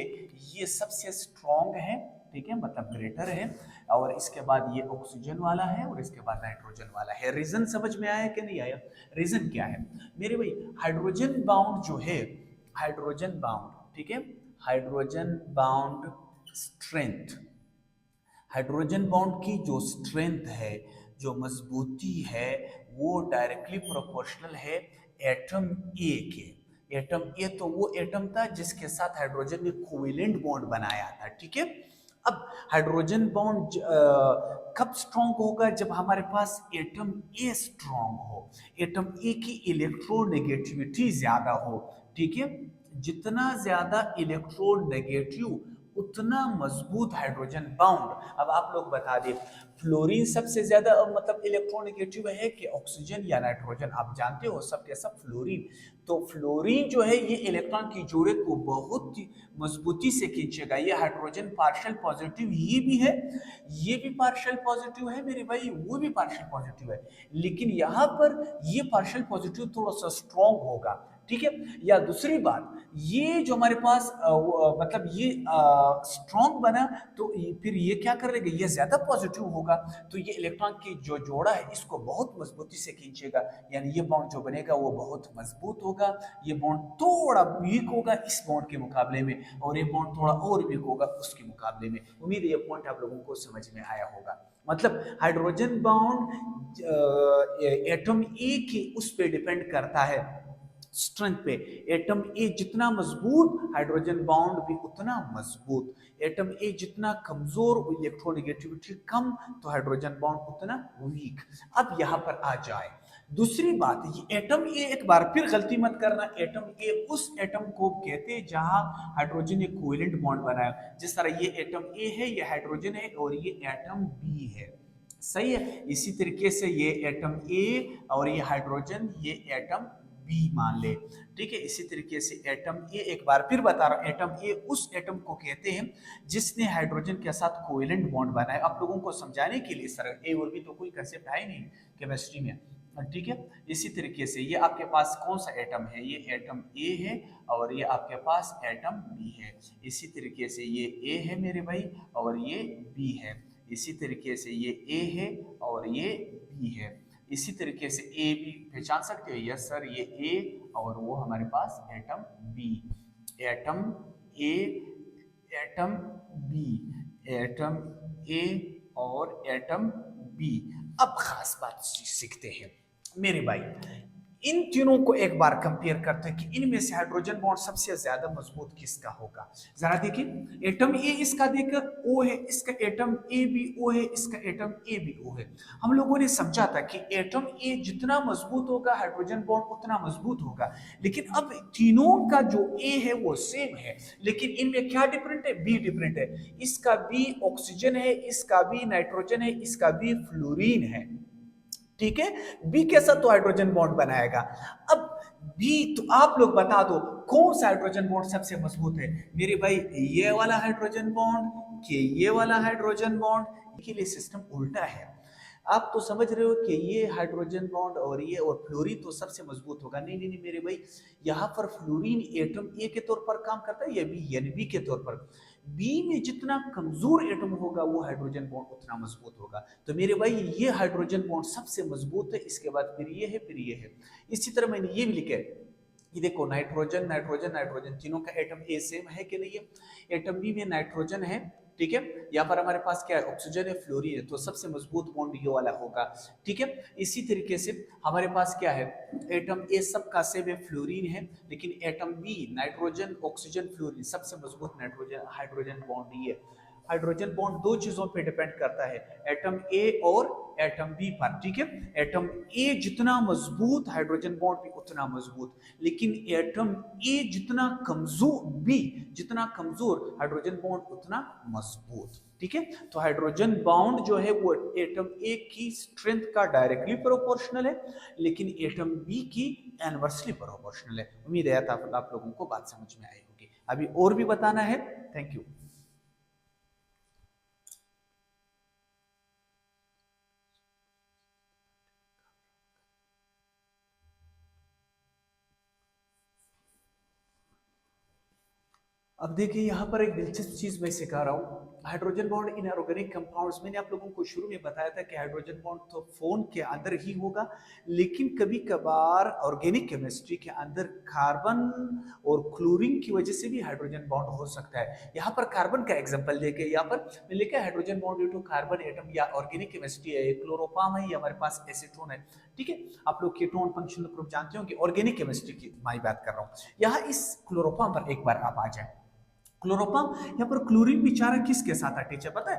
ये सबसे स्ट्रॉन्ग है, ठीक है, मतलब ग्रेटर है। और इसके बाद ये ऑक्सीजन वाला है और इसके बाद नाइट्रोजन वाला है। रीजन समझ में आया कि नहीं आया? रीजन क्या है मेरे भाई? हाइड्रोजन बाउंड जो है, हाइड्रोजन बाउंड, ठीक है, hydrogen bound strength, hydrogen bond की जो स्ट्रेंथ है, जो मजबूती है, वो डायरेक्टली प्रोपोर्शनल है एटम ए के। एटम ए तो वो एटम था जिसके साथ हाइड्रोजन ने कोवेलेंट बॉन्ड बनाया था, ठीक है। अब हाइड्रोजन बॉन्ड कब स्ट्रॉन्ग होगा? जब हमारे पास एटम ए स्ट्रॉन्ग हो, एटम ए की इलेक्ट्रोनेगेटिविटी ज्यादा हो, ठीक है। जितना ज्यादा इलेक्ट्रोनेगेटिव उतना मजबूत हाइड्रोजन बाउंड। अब आप लोग बता दें, फ्लोरीन सबसे ज्यादा मतलब इलेक्ट्रोनेगेटिव है कि ऑक्सीजन या नाइट्रोजन? आप जानते हो सब के सब फ्लोरीन। तो फ्लोरीन जो है ये इलेक्ट्रॉन की जोड़े को बहुत मजबूती से खींचेगा। ये हाइड्रोजन पार्शियल पॉजिटिव ये भी है, ये भी पार्शियल पॉजिटिव है मेरे भाई, वो भी पार्शियल पॉजिटिव है, लेकिन यहाँ पर ये पार्शियल पॉजिटिव थोड़ा सा स्ट्रॉन्ग होगा, ठीक है। या दूसरी बात, ये जो हमारे पास मतलब ये स्ट्रॉन्ग बना, तो फिर ये क्या करेगा, ये ज्यादा पॉजिटिव होगा, तो ये इलेक्ट्रॉन की जो जोड़ा है इसको बहुत मजबूती से खींचेगा, यानी ये बॉन्ड जो बनेगा वो बहुत मजबूत होगा। ये बॉन्ड थोड़ा वीक होगा इस बॉन्ड के मुकाबले में, और ये बॉन्ड थोड़ा और वीक होगा उसके मुकाबले में। उम्मीद है ये पॉइंट आप लोगों को समझ में आया होगा। मतलब हाइड्रोजन बॉन्ड एटम ए के उस पे डिपेंड करता है, स्ट्रेंथ पे। एटम ए जितना मजबूत, हाइड्रोजन बॉन्ड भी उतना मजबूत। एटम ए जितना कमजोर, इलेक्ट्रोनेगेटिविटी कम, तो हाइड्रोजन बॉन्ड उतना वीक। अब यहां पर आ जाए दूसरी बात, ये एटम ए, एक बार फिर गलती मत करना, एटम ए उस एटम को कहते हैं जहां हाइड्रोजन ने कोवेलेंट बॉन्ड बनाया। जिस तरह ये एटम ए है, ये हाइड्रोजन है, और ये एटम बी है, सही है। इसी तरीके से ये एटम ए और ये हाइड्रोजन, ये एटम बी मान ले, ठीक है। इसी तरीके से एटम ए, एक बार फिर बता रहा हूं, एटम ए उस एटम को कहते हैं जिसने हाइड्रोजन के साथ कोवेलेंट बॉन्ड बनाया। आप लोगों को समझाने के लिए सर, ए और बी तो कोई कंसेप्ट है ही नहीं केमिस्ट्री में, ठीक है। इसी तरीके से ये आपके पास कौन सा एटम है, ये एटम ए है, और ये आपके पास एटम बी है। इसी तरीके से ये ए है मेरे भाई, और ये बी है। इसी तरीके से ये ए है और ये बी है। इसी तरीके से ए बी पहचान सकते हो, यस सर, ये ए और वो हमारे पास atom B. Atom A, atom B, atom A और एटम बी। अब खास बात सीखते हैं मेरे भाई, इन तीनों को एक बार कंपेयर करते हैं कि इनमें से हाइड्रोजन बॉन्ड सबसे ज्यादा मजबूत किसका होगा। जरा देखिए, एटम ए इसका देखकर ओ है, इसका एटम ए भी ओ है, इसका एटम ए भी ओ है। हम लोगों ने समझा था कि एटम ए जितना मजबूत होगा, हाइड्रोजन बॉन्ड उतना मजबूत होगा। लेकिन अब तीनों का जो ए है वो सेम है, लेकिन इनमें क्या डिफरेंट है, बी डिफरेंट है। इसका बी ऑक्सीजन है, इसका बी नाइट्रोजन है, इसका बी फ्लोरीन है, ठीक है। बी के साथ तो हाइड्रोजन बॉन्ड बनाएगा। अब बी, तो आप लोग बता दो कौन सा हाइड्रोजन बॉन्ड सबसे मजबूत है मेरे भाई, ये वाला हाइड्रोजन बॉन्ड कि ये वाला हाइड्रोजन बॉन्ड? के लिए सिस्टम उल्टा है। आप तो समझ रहे हो कि ये हाइड्रोजन बॉन्ड और ये और फ्लोरीन तो सबसे मजबूत होगा। नहीं नहीं नहीं मेरे भाई, यहाँ पर फ्लोरीन एटम ए के तौर पर काम करता है, ये बी यानी बी के तौर पर। बी में जितना कमजोर एटम होगा वो हाइड्रोजन बॉन्ड उतना मजबूत होगा। तो मेरे भाई ये हाइड्रोजन बॉन्ड सबसे मजबूत है, इसके बाद फिर ये है, फिर ये है। इसी तरह मैंने ये भी लिखा है कि देखो, नाइट्रोजन नाइट्रोजन नाइट्रोजन तीनों का एटम ए सेम है कि नहीं है। एटम बी में नाइट्रोजन है, ठीक है। यहाँ पर हमारे पास क्या है, ऑक्सीजन है, फ्लोरीन है, तो सबसे मजबूत बॉन्ड ये वाला होगा, ठीक है। इसी तरीके से हमारे पास क्या है, एटम ए सबका सेम है, फ्लोरीन है, लेकिन atom B nitrogen oxygen fluorine, सबसे मजबूत नाइट्रोजन हाइड्रोजन बॉन्ड ये। हाइड्रोजन बॉन्ड दो चीजों पे डिपेंड करता है, एटम ए और एटम बी पर, ठीक है। एटम ए जितना मजबूत, हाइड्रोजन बॉन्ड भी उतना मजबूत, लेकिन एटम ए जितना कमजोर, बी जितना कमजोर, हाइड्रोजन बॉन्ड उतना मजबूत, ठीक है। तो हाइड्रोजन बॉन्ड जो है वो एटम ए की स्ट्रेंथ का डायरेक्टली प्रोपोर्शनल है, लेकिन एटम बी की इनवर्सली प्रोपोर्शनल है। उम्मीद है आप लोगों को बात समझ में आई होगी। अभी और भी बताना है, थैंक यू। अब देखिए यहाँ पर एक दिलचस्प चीज मैं सिखा रहा हूँ, hydrogen bond in organic compounds. मैंने आप लोगों को शुरू में बताया था कि हाइड्रोजन बॉन्ड तो फोन के अंदर ही होगा, लेकिन कभी कभार ऑर्गेनिक केमिस्ट्री के अंदर कार्बन और क्लोरीन की वजह से भी हाइड्रोजन बॉन्ड हो सकता है। यहाँ पर कार्बन का एग्जाम्पल देके यहाँ पर मैं लिखा hydrogen bond due to carbon atom, या ऑर्गेनिक केमिस्ट्री है, क्लोरोफॉर्म है, या हमारे पास एसीटोन है, ठीक है। आप लोग कीटोन फंक्शनल ग्रुप जानते हो कि ऑर्गेनिक केमिस्ट्री की मैं बात कर रहा हूँ। यहाँ इस क्लोरोफॉर्म पर एक बार आप आ जाए, क्लोरोफॉर्म यहाँ पर क्लोरीन बेचारा किसके साथ अटैच है पता है?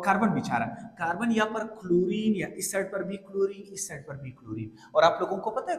कार्बन बेचारा, कार्बन यहाँ पर क्लोरीन, या इस साइड पर भी क्लोरीन, इस साइड पर भी क्लोरीन। और आप लोगों को पता है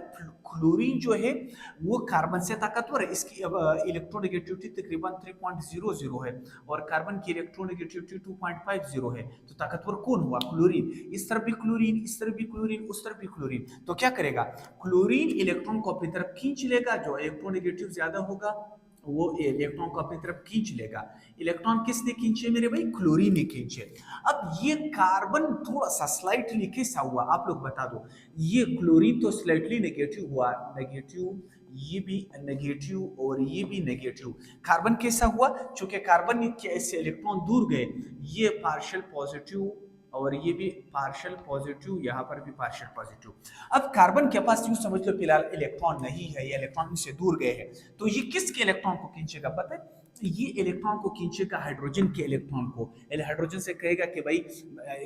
क्लोरीन जो है वो कार्बन से ताकतवर है, इसकी इलेक्ट्रोनेगेटिविटी तकरीबन 3.00 है और कार्बन की इलेक्ट्रोनेगेटिविटी 2.50 है। तो ताकतवर कौन हुआ? क्लोरीन। इस तरफ भी क्लोरीन, इस तरफ भी क्लोरीन, उस तरफ भी क्लोरीन। तो क्या करेगा? क्लोरीन इलेक्ट्रॉन को अपनी तरफ खींच लेगा, जो इलेक्ट्रोनेगेटिव ज्यादा होगा वो इलेक्ट्रॉन को अपनी तरफ खींच लेगा। इलेक्ट्रॉन किसने खींचे मेरे भाई? क्लोरीन ने खींचे। अब ये कार्बन थोड़ा सा स्लाइटली कैसा हुआ आप लोग बता दो। ये क्लोरीन तो स्लाइटली नेगेटिव हुआ, नेगेटिव, ये भी नेगेटिव और ये भी नेगेटिव। कार्बन कैसा हुआ? चूंकि कार्बन के ऐसे इलेक्ट्रॉन दूर गए, ये पार्शियल पॉजिटिव और ये भी पार्शियल पॉजिटिव, यहाँ पर भी पार्शियल पॉजिटिव। अब कार्बन के पास यूं समझ लो फिलहाल इलेक्ट्रॉन नहीं है, ये इलेक्ट्रॉन से दूर गए हैं। तो ये किसके इलेक्ट्रॉन को खींचेगा पता है? ये इलेक्ट्रॉन को खींचेगा हाइड्रोजन के इलेक्ट्रॉन को। हाइड्रोजन से कहेगा कि भाई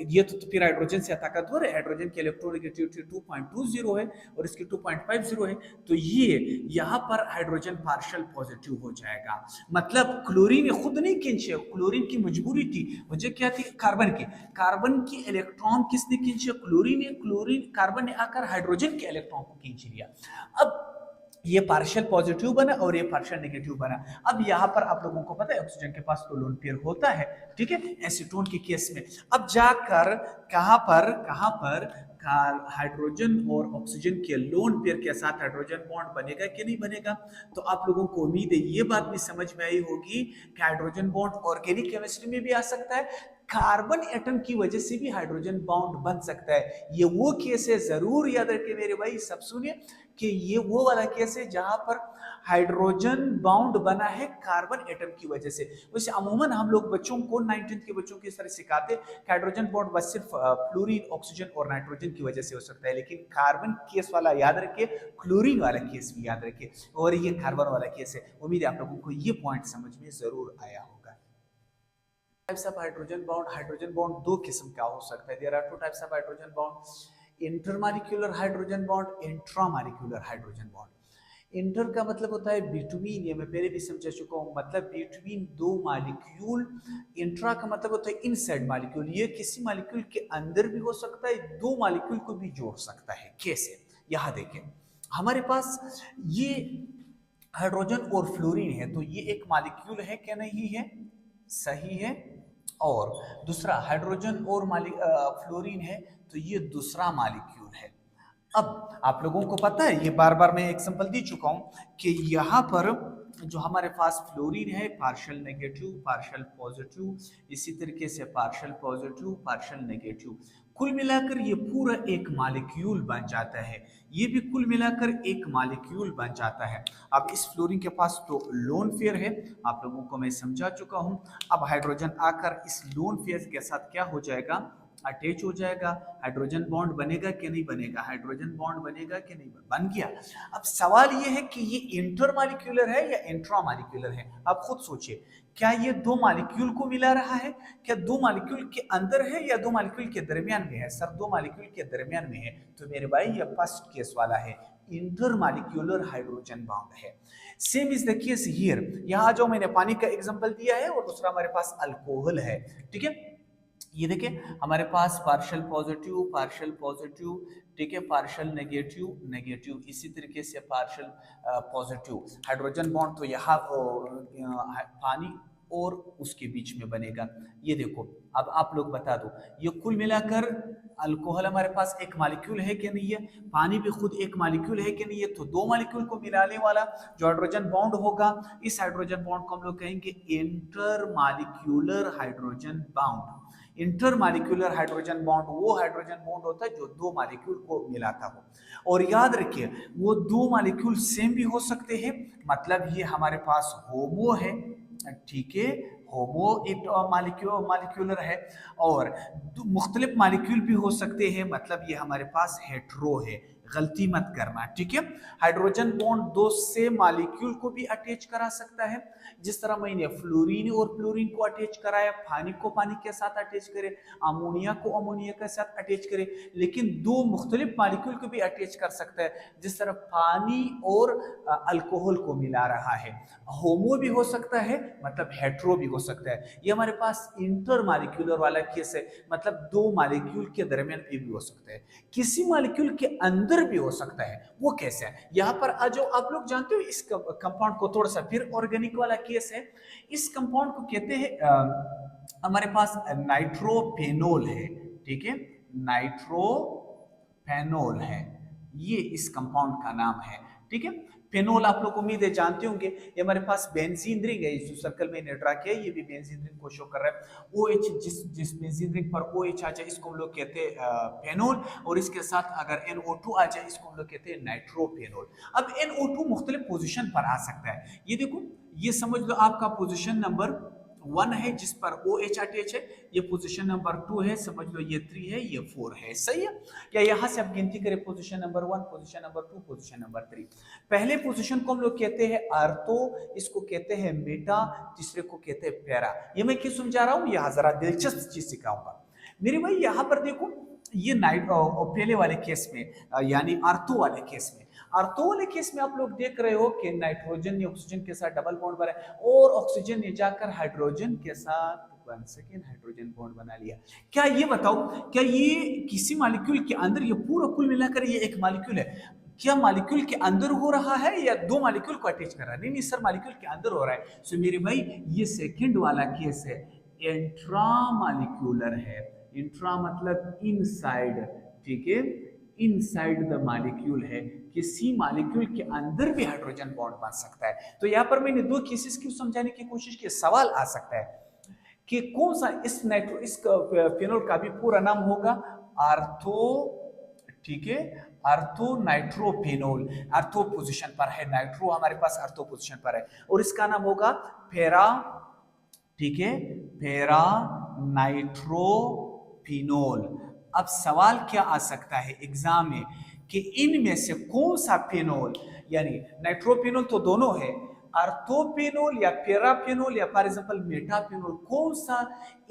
ये तो फिर हाइड्रोजन से ताकतवर है, हाइड्रोजन की इलेक्ट्रोनेगेटिविटी 2.20 है और इसकी 2.50 है। तो ये यहाँ पर हाइड्रोजन पार्शियल पॉजिटिव हो जाएगा। मतलब क्लोरीन खुद नहीं खींचे, क्लोरीन की मजबूरी थी। वजह क्या थी? कार्बन की, कार्बन की इलेक्ट्रॉन किसने खींचे? क्लोरीन ने। क्लोरीन, कार्बन ने आकर हाइड्रोजन के इलेक्ट्रॉन को खींच लिया। अब ये पार्शियल पॉजिटिव बना और ये पार्शियल नेगेटिव बना। अब यहाँ पर आप लोगों को पता है ऑक्सीजन के पास तो लोन पेयर होता है, ठीक है, एसीटोन के केस में। अब जाकर कहां पर हाइड्रोजन और ऑक्सीजन के लोन पेयर के साथ हाइड्रोजन बॉन्ड बनेगा कि नहीं बनेगा? तो आप लोगों को उम्मीद है ये बात भी समझ में आई होगी कि हाइड्रोजन बॉन्ड ऑर्गेनिक केमिस्ट्री में भी आ सकता है, कार्बन एटम की वजह से भी हाइड्रोजन बॉन्ड बन सकता है। ये वो केस है, जरूर याद रखिए मेरे भाई, सब सुनिए कि ये वो वाला केस है जहां पर हाइड्रोजन बॉन्ड बना है कार्बन एटम की वजह से। वैसे अमूमन हम लोग बच्चों को 19th के बच्चों की तरह सिखाते हैं कि हाइड्रोजन बॉन्ड बस सिर्फ फ्लोरीन, ऑक्सीजन और नाइट्रोजन की वजह से हो सकता है, लेकिन कार्बन केस वाला याद रखिए, क्लोरीन वाला केस भी याद रखिए, और ये कार्बन वाला केस है। उम्मीद है आप लोगों को ये पॉइंट समझ में जरूर आया होगा। Types of hydrogen bond. Hydrogen bond दो किस्म का हो सकता है। There are two types of hydrogen bond, intermolecular hydrogen bond, intramolecular hydrogen bond. Inter का मतलब होता है बिटवीन, ये मैं पहले भी समझा चुका हूँ, मतलब बिटवीन दो मॉलिक्यूल। इंट्रा का मतलब होता है इनसाइड मॉलिक्यूल, ये किसी मॉलिक्यूल के अंदर भी हो सकता है, दो मॉलिक्यूल को भी जोड़ सकता है। कैसे? यहाँ देखें, हमारे पास ये हाइड्रोजन और फ्लोरीन है, तो ये एक मॉलिक्यूल है क्या नहीं है? सही है। और दूसरा हाइड्रोजन और फ्लोरीन है, तो ये दूसरा मॉलिक्यूल है। अब आप लोगों को पता है, ये बार बार मैं एग्जांपल दे चुका हूं कि यहाँ पर जो हमारे पास फ्लोरीन है, पार्शियल नेगेटिव, पार्शियल पॉजिटिव, इसी तरीके से पार्शियल पॉजिटिव, पार्शियल नेगेटिव, कुल मिलाकर ये पूरा एक मॉलिक्यूल बन जाता है। ये भी कुल मिलाकर एक मॉलिक्यूल बन जाता है। अब इस फ्लोरीन के पास तो लोन पेयर है, आप लोगों को मैं समझा चुका हूं। अब हाइड्रोजन आकर इस लोन पेयर के साथ क्या हो जाएगा? अटैच हो जाएगा। हाइड्रोजन बॉन्ड बनेगा कि नहीं बनेगा? हाइड्रोजन बॉन्ड बनेगा कि नहीं? बन गया। अब सवाल ये है कि ये इंटरमॉलिक्यूलर है या इंट्रामॉलिक्यूलर है? आप खुद सोचिए, क्या ये दो मॉलिक्यूल को मिला रहा है? क्या दो मॉलिक्यूल के अंदर है या दो मॉलिक्यूल के दरमियान में है? सर दो मॉलिक्यूल के दरमियान में है, तो मेरे भाई ये फर्स्ट केस वाला है, इंटरमॉलिक्यूलर हाइड्रोजन बॉन्ड है। Same is the case here. यहां जो मैंने पानी का एग्जांपल दिया है और दूसरा हमारे पास अल्कोहल है, ठीक है। ये देखिए हमारे पास पार्शियल पॉजिटिव, ठीक है, पार्शियल नेगेटिव नेगेटिव, इसी तरीके से पार्शियल पॉजिटिव। हाइड्रोजन बॉन्ड तो यहाँ पानी और उसके बीच में बनेगा। ये देखो, अब आप लोग बता दो, ये कुल मिलाकर अल्कोहल हमारे पास एक मॉलिक्यूल है कि नहीं है? पानी भी खुद एक मॉलिक्यूल है कि नहीं है? तो दो मॉलिक्यूल को मिलाने वाला जो हाइड्रोजन बॉन्ड होगा, इस हाइड्रोजन बॉन्ड को हम लोग कहेंगे intermolecular hydrogen bond. Intermolecular hydrogen bond वो हाइड्रोजन बॉन्ड होता है जो दो मॉलिक्यूल को मिलाता हो। और याद रखिए, वो दो मॉलिक्यूल सेम भी हो सकते हैं, मतलब ये हमारे पास होमो है, ठीक है, होमो मॉलिक्यूलर है। और मुख्तलिफ मॉलिक्यूल भी हो सकते हैं, मतलब ये हमारे पास हेट्रो है, गलती मत करना, ठीक है। हाइड्रोजन बॉन्ड दो से मॉलिक्यूल को भी अटैच करा सकता है, जिस तरह मैंने फ्लोरीन और क्लोरीन को अटैच कराया, पानी को पानी के साथ अटैच करे, अमोनिया को अमोनिया के साथ अटैच करे, लेकिन दो मुख्तलिफ मॉलिक्यूल को भी अटैच कर सकता है, जिस तरह पानी और अल्कोहल को मिला रहा है। होमो भी हो सकता है, मतलब हेट्रो भी हो सकता है। ये हमारे पास इंटर मॉलिक्यूलर वाला केस है, मतलब दो मॉलिक्यूल के दरमियान भी हो सकता है, किसी मॉलिक्यूल के अंदर भी हो सकता है। वो कैसे है, यहाँ पर जो आप लोग जानते हो इस कंपाउंड को, थोड़ा सा फिर ऑर्गेनिक वाला केस है। इस कंपाउंड को कहते हैं हमारे पास नाइट्रोफेनोल है, ठीक है, नाइट्रोफेनोल है, ये इस कंपाउंड का नाम है, ठीक है। फेनोल आप लोग उम्मीद है जानते होंगे, ये हमारे पास बेंजीन रिंग है, जो सर्कल में ड्रा किया है, ये भी बेंजीन रिंग को शो कर रहा है। OH, जिस बेंजीन रिंग पर OH आ जाए इसको हम लोग कहते हैं फेनोल, और इसके साथ अगर NO2 आ जाए इसको हम लोग कहते हैं नाइट्रोफेनोल। अब NO2 मुख्तलिफ पोजीशन पर आ सकता है, ये देखो, ये समझ लो आपका पोजीशन नंबर 1 है जिस पर OH अटैच है, ये पोजीशन नंबर 2 है, समझ लो ये 3 है, ये 4 है, सही है। या यहां से आप गिनती करें, position number 1, position number 2, position number 3। पहले पोजीशन को हम लोग कहते हैं आर्थो, इसको कहते हैं मेटा, तीसरे को कहते हैं पैरा। ये मैं क्यों समझा रहा हूं, यहां जरा दिलचस्प चीज सिखाऊंगा मेरे भाई। यहां पर देखो, ये पहले वाले केस में यानी आर्थो वाले केस में, आर्थो वाले केस में आप लोग देख रहे हो कि नाइट्रोजन ने ऑक्सीजन के साथ डबल बॉन्ड बनाया, और ऑक्सीजन ने जाकर हाइड्रोजन के साथ 1 सेकेंड हाइड्रोजन बॉन्ड बना लिया। क्या ये बताओ, क्या ये किसी मॉलिक्यूल के अंदर, ये पूरा कुल मिलाकर ये एक मॉलिक्यूल है, क्या मॉलिक्यूल के अंदर हो रहा है या दो मॉलिक्यूल को अटैच कर रहा है? नहीं सर, मॉलिक्यूल के अंदर हो रहा है। सो मेरे भाई ये सेकंड वाला केस है, इंट्रामॉलिक्यूलर है। इंट्रा मतलब इनसाइड, ठीक है, इनसाइड द मॉलिक्यूल है, किसी मॉलिक्यूल के अंदर भी हाइड्रोजन बॉन्ड बन सकता है। तो यहाँ पर मैंने दो केसेस की समझाने की कोशिश की। सवाल आ सकता है कि कौन सा इस फेनोल का भी पूरा नाम होगा आर्थो, ठीक है, आर्थो नाइट्रोफेनोल, आर्थो पोजीशन पर है, नाइट्रो हमारे पास आर्थो पोजीशन पर है, और इसका नाम होगा फेरा, ठीक है, फेरा नाइट्रोफिनोल। अब सवाल क्या आ सकता है एग्जाम में कि इनमें से कौन सा फेनोल, यानी नाइट्रोफिनोल तो दोनों है, आर्थोफेनोल या पैराफेनोल या फॉर एग्जांपल मेटाफेनोल, कौन सा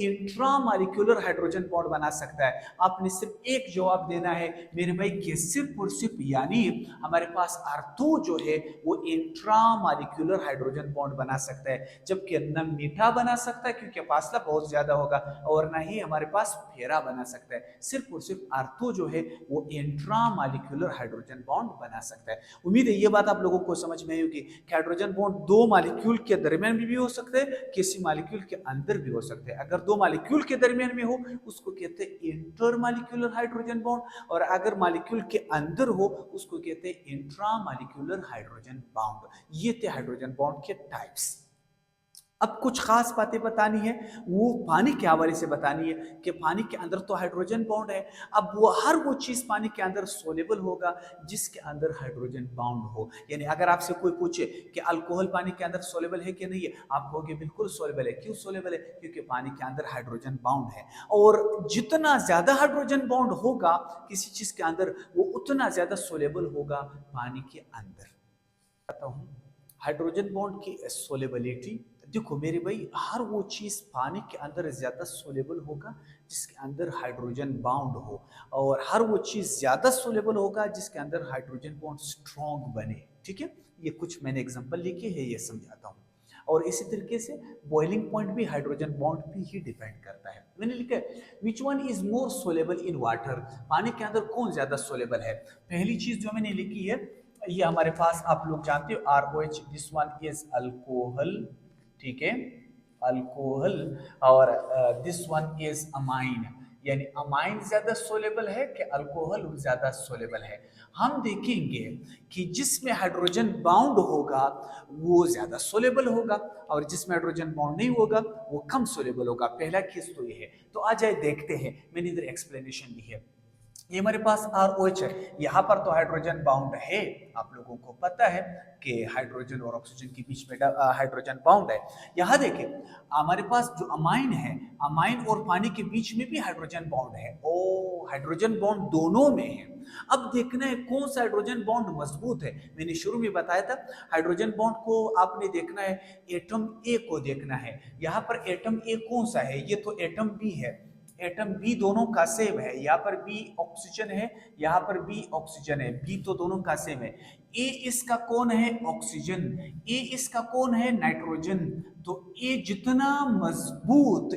इंट्रामॉलिक्यूलर हाइड्रोजन बॉन्ड बना सकता है? आपने सिर्फ एक जवाब देना है मेरे भाई कि सिर्फ और सिर्फ, यानी हमारे पास आर्थो जो है वो इंट्रामॉलिक्यूलर हाइड्रोजन बॉन्ड बना सकता है, जबकि न मीठा बना सकता है क्योंकि फासला बहुत ज्यादा होगा, और ना ही हमारे पास फेरा बना सकता है। सिर्फ और सिर्फ आर्थो जो है वो इंट्रामॉलिक्यूलर हाइड्रोजन बॉन्ड बना सकता है। उम्मीद है ये बात आप लोगों को समझ में आई होगी कि हाइड्रोजन बॉन्ड दो मॉलिक्यूल के दरमियान भी हो सकते हैं, किसी मॉलिक्यूल के अंदर भी हो सकते हैं। अगर दो मॉलिक्यूल के दरमियान में हो उसको कहते हैं इंटरमॉलिक्यूलर हाइड्रोजन बॉन्ड, और अगर मॉलिक्यूल के अंदर हो उसको कहते हैं इंट्रामॉलिक्यूलर हाइड्रोजन बॉन्ड। ये थे हाइड्रोजन बॉन्ड के टाइप्स। अब कुछ खास बातें बतानी है, वो पानी के हवाले से बतानी है कि पानी के अंदर तो हाइड्रोजन बॉन्ड है। अब वो हर वो चीज पानी के अंदर सोलेबल होगा जिसके अंदर हाइड्रोजन बॉन्ड हो। यानी अगर आपसे कोई पूछे कि अल्कोहल पानी के अंदर सोलेबल है कि नहीं है, आप कहोगे बिल्कुल सोलेबल है। क्यों सोलेबल है? क्योंकि पानी के अंदर हाइड्रोजन बॉन्ड है, और जितना ज्यादा हाइड्रोजन बॉन्ड होगा किसी चीज के अंदर, वो उतना ज्यादा सोलेबल होगा पानी के अंदर। बताता हूं हाइड्रोजन बॉन्ड की सोलेबिलिटी। देखो मेरे भाई, हर वो चीज पानी के अंदर ज्यादा सोलेबल होगा जिसके अंदर हाइड्रोजन बॉन्ड हो, और हर वो चीज ज्यादा सोलेबल होगा जिसके अंदर हाइड्रोजन बॉन्ड स्ट्रॉन्ग बने। ठीक है, ये कुछ मैंने एग्जांपल लिखे हैं, ये समझाता हूँ। और इसी तरीके से बॉइलिंग पॉइंट भी हाइड्रोजन बॉन्ड पे ही डिपेंड करता है। मैंने लिखा है which one is more soluble in water, पानी के अंदर कौन ज्यादा सोलेबल है। पहली चीज जो मैंने लिखी है, ये हमारे पास आप लोग जानते हो ROH, this one is alcohol, ठीक है, अल्कोहल, और दिस वन इज अमाइन, यानी अमाइन ज्यादा सोलेबल है कि अल्कोहल ज्यादा सोलेबल है। हम देखेंगे कि जिसमें हाइड्रोजन बाउंड होगा वो ज्यादा सोलेबल होगा, और जिसमें हाइड्रोजन बाउंड नहीं होगा वो कम सोलेबल होगा। पहला केस तो ये है। तो आ जाए देखते हैं, मैंने इधर एक्सप्लेनेशन दी है। ये हमारे पास ROH है, यहाँ पर तो हाइड्रोजन बाउंड है, आप लोगों को पता है कि हाइड्रोजन और ऑक्सीजन के बीच में हाइड्रोजन बाउंड है। यहाँ देखिए हमारे पास जो अमाइन है, अमाइन और पानी के बीच में भी हाइड्रोजन बाउंड है। ओ, हाइड्रोजन बाउंड दोनों में है, अब देखना है कौन सा हाइड्रोजन बॉन्ड मजबूत है। मैंने शुरू में बताया था हाइड्रोजन बॉन्ड को आपने देखना है, एटम ए को देखना है। यहाँ पर एटम ए कौन सा है, ये तो एटम बी है। एटम बी दोनों का सेम है, यहाँ पर बी ऑक्सीजन है, यहाँ पर बी ऑक्सीजन है, बी तो दोनों का सेम है। ए इसका कौन है, ऑक्सीजन, ए इसका कौन है, नाइट्रोजन। तो ए जितना मजबूत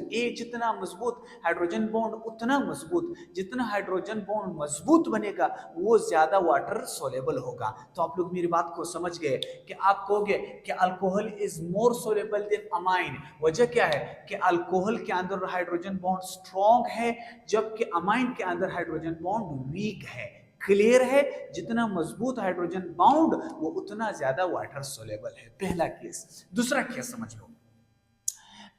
हाइड्रोजन बॉन्ड उतना मजबूत, जितना हाइड्रोजन बॉन्ड मजबूत बनेगा वो ज्यादा वाटर सोलेबल होगा। तो आप लोग मेरी बात को समझ गए कि आप कहोगे कि alcohol is more soluble than amine. वजह क्या है कि अल्कोहल के अंदर हाइड्रोजन बॉन्ड स्ट्रॉन्ग है, जबकि अमाइन के अंदर हाइड्रोजन बॉन्ड वीक है। क्लियर है, जितना मजबूत हाइड्रोजन बॉन्ड वो उतना ज्यादा वाटर सोलेबल है। पहला केस। दूसरा केस समझ लो,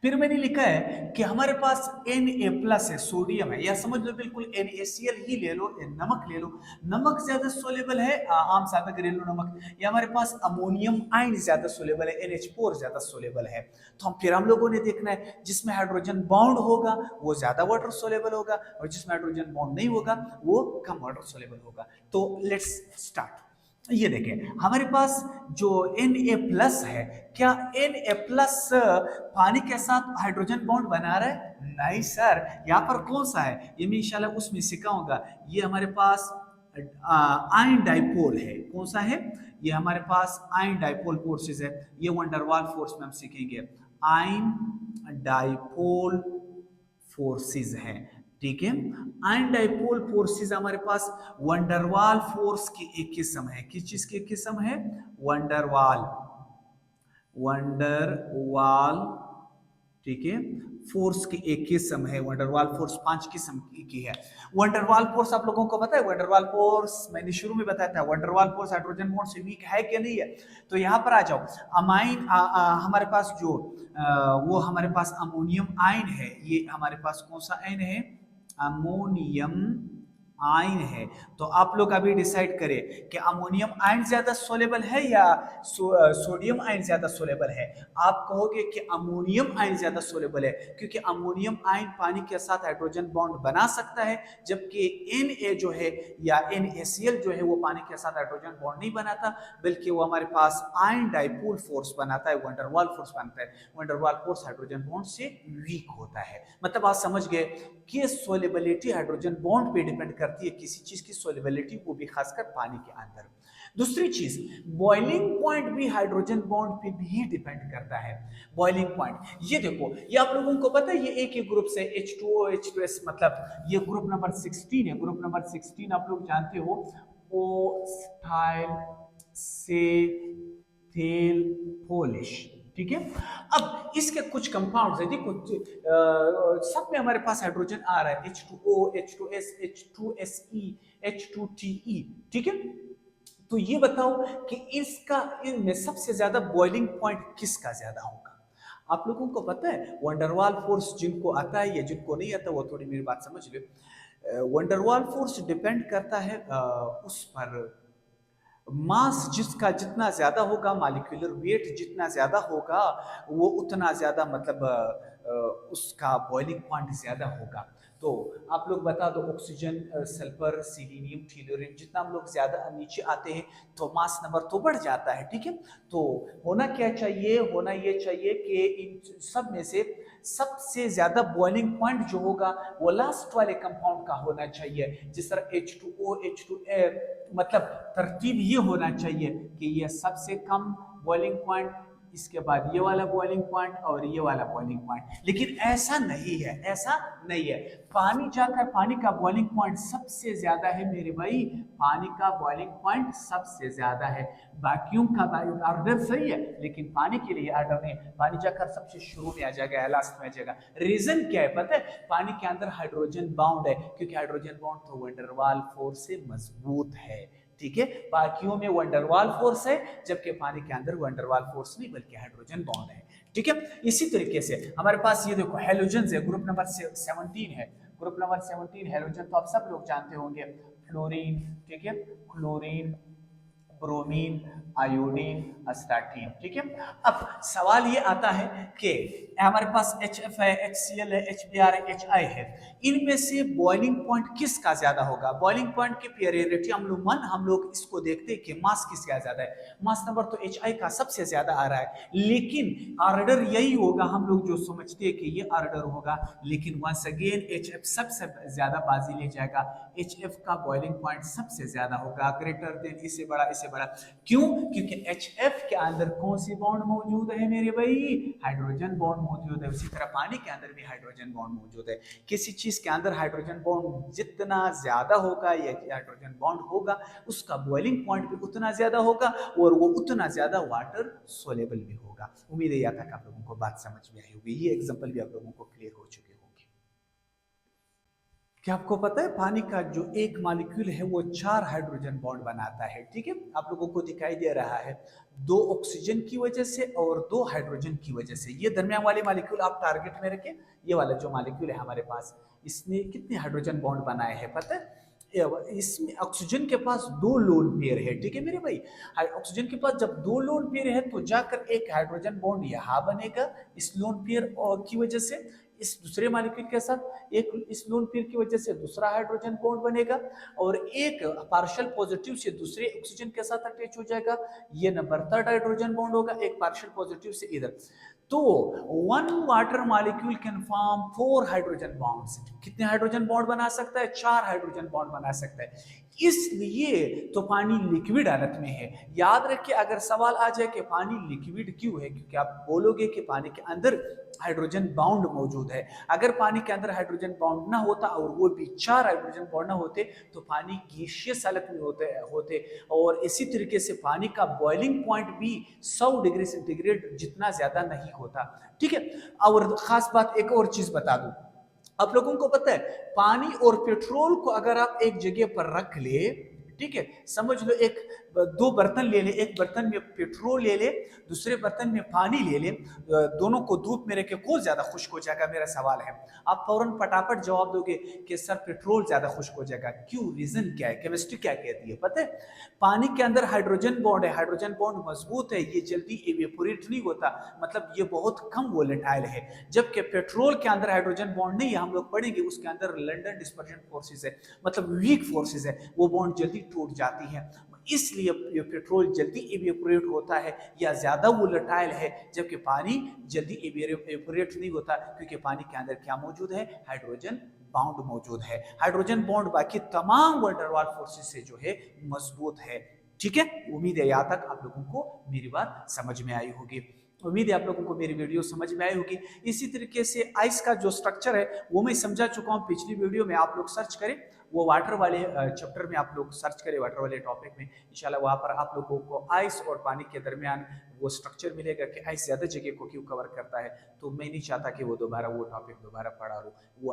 फिर मैंने लिखा है कि हमारे पास Na+ है, सोडियम है, या समझ लो बिल्कुल NaCl ही ले लो, नमक ले लो। नमक ज्यादा सोलेबल है, आम सादा घरेलू नमक। या हमारे पास अमोनियम आयन ज्यादा सोलेबल है, NH4 ज्यादा सोलेबल है। तो फिर हम लोगों ने देखना है जिसमें हाइड्रोजन बॉन्ड होगा वो ज्यादा वाटर सोलेबल होगा, और जिसमें हाइड्रोजन बॉन्ड नहीं होगा वो कम वाटर सोलेबल होगा। तो लेट्स स्टार्ट। ये देखें हमारे पास जो Na+ है, क्या Na+ पानी के साथ हाइड्रोजन बॉन्ड बना रहा है? नहीं सर। यहाँ पर कौन सा है, ये मैं इंशाल्लाह उसमें सिखाऊंगा। ये हमारे पास आयन डाइपोल है। कौन सा है? ये हमारे पास आयन डाइपोल फोर्सेस है। ये वंडरवाल फोर्स में हम सीखेंगे, आयन डाइपोल फोर्सेस है। ठीक है, आयन डाइपोल फोर्सेस हमारे पास वंडरवाल फोर्स की एक किस्म है। किस चीज की किस्म है? वंडरवाल ठीक है, फोर्स की एक किस्म है। वंडरवाल फोर्स 5 किस्म की है। वंडरवाल फोर्स आप लोगों को पता है, वंडरवाल फोर्स मैंने शुरू में बताया था। वंडरवाल फोर्स हाइड्रोजन बॉन्ड से वीक है कि नहीं है? तो यहाँ पर आ जाओ, अमाइन हमारे पास जो वो हमारे पास अमोनियम आयन है। ये हमारे पास कौन सा आयन है? अमोनियम आयन है। तो आप लोग अभी डिसाइड करें कि अमोनियम आयन ज्यादा सोलेबल है या सोडियम आयन ज्यादा सोलेबल है। आप कहोगे कि अमोनियम आयन ज्यादा सोलेबल है, क्योंकि अमोनियम आयन पानी के साथ हाइड्रोजन बॉन्ड बना सकता है, जबकि Na जो है या NaCl जो है वो पानी के साथ हाइड्रोजन बॉन्ड नहीं बनाता, बल्कि वो हमारे पास आयन डाइपोल फोर्स बनाता है, वंडरवाल फोर्स बनाता है। वंडरवाल फोर्स हाइड्रोजन बॉन्ड से वीक होता है। मतलब आप समझ गए कि सोलेबिलिटी हाइड्रोजन बॉन्ड पे डिपेंड करती है, किसी चीज की सोलेबिलिटी, वो भी खासकर पानी के अंदर। दूसरी चीज, बॉइलिंग पॉइंट भी हाइड्रोजन बॉन्ड पे भी डिपेंड करता है। बॉइलिंग पॉइंट, ये देखो, ये आप लोगों को पता है, ये एक ही ग्रुप से H2O H2S, मतलब ये ग्रुप नंबर 16 है। ग्रुप नंबर 16 आप लोग जानते हो, ओ स्टाइल से थेल पोलिश। ठीक है, अब इसके कुछ कंपाउंड्स है, देखो सब में हमारे पास हाइड्रोजन आ रहा है, H2O H2S H2SE H2TE। ठीक है, तो ये बताओ कि इनमें सबसे ज्यादा बॉइलिंग पॉइंट किसका ज्यादा होगा? आप लोगों को पता है? वंडरवाल फोर्स जिनको आता है या जिनको नहीं आता वो थोड़ी मेरी बात समझ लो। वंडरवाल फोर्स डिपेंड करता है उस पर, मास जिसका जितना ज्यादा होगा, मॉलिक्यूलर वेट जितना ज्यादा होगा, वो उतना ज्यादा मतलब उसका बॉइलिंग पॉइंट ज्यादा होगा। तो आप लोग बता दो, ऑक्सीजन, सल्फर, सिलीनियम, टेलुरियम, जितना हम लोग ज्यादा नीचे आते हैं तो मास नंबर तो बढ़ जाता है। ठीक है, तो होना क्या चाहिए? होना ये चाहिए कि इन सब में से सबसे ज्यादा बॉइलिंग पॉइंट जो होगा वो लास्ट वाले कंपाउंड का होना चाहिए। जिस तरह H2O H2A, मतलब तरतीब ये होना चाहिए कि ये सबसे कम बॉइलिंग पॉइंट, इसके बाद ये वाला बॉइलिंग पॉइंट और ये वाला बॉइलिंग पॉइंट। लेकिन ऐसा नहीं है, ऐसा नहीं है। पानी जाकर पानी का बॉइलिंग पॉइंट सबसे ज्यादा है मेरे भाई, पानी का बॉइलिंग पॉइंट सबसे ज्यादा है। बाकियों का ऑर्डर सही है, लेकिन पानी के लिए ऑर्डर नहीं। पानी जाकर सबसे शुरू में आ जाएगा, लास्ट में आ जाएगा। रीजन क्या है पता है? पानी के अंदर हाइड्रोजन बाउंड है, क्योंकि हाइड्रोजन बाउंड तो वंडरवाल फोर्स से मजबूत है। ठीक है, बाकियों में वंडरवाल फोर्स है, जबकि पानी के अंदर वंडरवाल फोर्स नहीं बल्कि हाइड्रोजन बॉन्ड है। ठीक है, इसी तरीके से हमारे पास ये देखो हैलोजन है, ग्रुप नंबर 17 है। ग्रुप नंबर 17 हैलोजन तो आप सब लोग जानते होंगे, फ्लोरीन, ठीक है, क्लोरीन, ब्रोमीन, आयोडीन, अस्टाटीन। ठीक है, अब सवाल ये आता है कि हमारे पास HF है, HCl है, HBr है, HI है। इनमें से बॉइलिंग पॉइंट किसका ज्यादा होगा? बॉइलिंग पॉइंट की प्योरिटी हम लोग इसको देखते हैं कि मास किसका ज्यादा है। मास नंबर तो HI का सबसे ज्यादा आ रहा है, लेकिन ऑर्डर यही होगा, हम लोग जो समझते हैं कि ये ऑर्डर होगा, लेकिन वंस अगेन HF सबसे ज्यादा बाजी ले जाएगा। HF का बॉइलिंग पॉइंट सबसे ज्यादा होगा, ग्रेटर देन, इससे बड़ा, इससे बड़ा। क्यों? क्योंकि HF के अंदर कौन सी बॉन्ड मौजूद है मेरे भाई? हाइड्रोजन बॉन्ड मौजूद है। उसी तरह पानी के अंदर भी हाइड्रोजन बॉन्ड मौजूद है। किसी चीज के अंदर हाइड्रोजन बॉन्ड जितना ज्यादा होगा या हाइड्रोजन बॉन्ड होगा, उसका बॉइलिंग पॉइंट भी उतना ज्यादा होगा और वो उतना ज्यादा वाटर सोलेबल भी होगा। उम्मीद है यहाँ तक आप लोगों को बात समझ में आई होगी। ये एग्जांपल भी आप लोगों को क्लियर हो चुके होंगे। क्या आपको पता है पानी का जो एक मॉलिक्यूल है वो 4 हाइड्रोजन बॉन्ड बनाता है? ठीक है, आप लोगों को दिखाई दे रहा है 2 ऑक्सीजन की वजह से और 2 हाइड्रोजन की वजह से। ये दरमियान वाले मॉलिक्यूल आप टारगेट में रखें। ये वाला जो मॉलिक्यूल है हमारे पास, इसने कितने हाइड्रोजन बॉन्ड बनाए हैं पता है? इसमें ऑक्सीजन के पास 2 लोन पेयर है। ठीक है मेरे भाई, ऑक्सीजन के पास जब 2 लोन पेयर है तो जाकर एक हाइड्रोजन बॉन्ड यहाँ बनेगा इस लोन पेयर की वजह से, इस दूसरे मॉलिक्यूल के साथ एक इस लोन पेयर की वजह से दूसरा हाइड्रोजन बॉन्ड बनेगा और एक पार्शियल पॉजिटिव से दूसरे ऑक्सीजन के साथ अटैच हो जाएगा। ये नंबर 3 हाइड्रोजन बॉन्ड होगा, एक पार्शियल पॉजिटिव से इधर। तो 1 water molecule can form 4 hydrogen bonds. कितने हाइड्रोजन बॉन्ड बना सकता है? 4 हाइड्रोजन बॉन्ड बना सकता है। इसलिए तो पानी लिक्विड हालत में है। याद रखिए, अगर सवाल आ जाए कि पानी लिक्विड क्यों है, क्योंकि आप बोलोगे कि पानी के अंदर हाइड्रोजन बाउंड मौजूद है। अगर पानी के अंदर हाइड्रोजन बाउंड ना होता और वो भी 4 हाइड्रोजन बॉन्ड ना होते तो पानी गैसियस हालत में होते और इसी तरीके से पानी का बॉइलिंग पॉइंट भी 100 डिग्री सेंटीग्रेड जितना ज्यादा नहीं होता। ठीक है, और खास बात एक और चीज बता दूं, आप लोगों को पता है पानी और पेट्रोल को अगर आप एक जगह पर रख ले, ठीक है, समझ लो एक 2 बर्तन ले ले, एक बर्तन में पेट्रोल ले ले, दूसरे बर्तन में पानी ले ले, दोनों को धूप में रखे, कौन ज्यादा खुश्क हो जाएगा? मेरा सवाल है। आप फौरन फटाफट जवाब दोगे कि सर पेट्रोल ज्यादा खुश्क हो जाएगा। क्यों? रीजन क्या है? केमिस्ट्री क्या कहती है पता है? पानी के अंदर हाइड्रोजन बॉन्ड है, हाइड्रोजन बॉन्ड मजबूत है, ये जल्दी इवेपोरेट नहीं होता, मतलब ये बहुत कम वोलेटाइल है। जबकि पेट्रोल के अंदर हाइड्रोजन बॉन्ड नहीं है, हम लोग पढ़ेंगे उसके अंदर लंदन डिस्पर्शन फोर्सेस है, मतलब वीक फोर्सेस है, वो बॉन्ड जल्दी टूट जाती है, इसलिए ये पेट्रोल जल्दी इवेपोरेट होता है या ज्यादा वोलेटाइल है, जबकि पानी जल्दी इवेपोरेट नहीं होता, क्योंकि पानी के अंदर क्या मौजूद है? हाइड्रोजन बाउंड मौजूद है। हाइड्रोजन बॉन्ड बाकी तमाम वंडरवाल फोर्सेस से जो है मजबूत है। ठीक है, उम्मीद है यहाँ तक आप लोगों को मेरी बात समझ में आई होगी। उम्मीद है आप लोगों को मेरी वीडियो समझ में आई होगी। इसी तरीके से आइस का जो स्ट्रक्चर है वो मैं समझा चुका हूँ पिछली वीडियो में, आप लोग सर्च करें, वो वाटर वाले चैप्टर में आप लोग सर्च करें, वाटर वाले टॉपिक में इंशाल्लाह वहाँ पर आप लोगों को आइस और पानी के दरमियान वो स्ट्रक्चर मिलेगा कि आइस ज़्यादा जगह को क्यों कवर करता है। तो मैं नहीं चाहता कि वो टॉपिक दोबारा पढ़ा लूँ, वो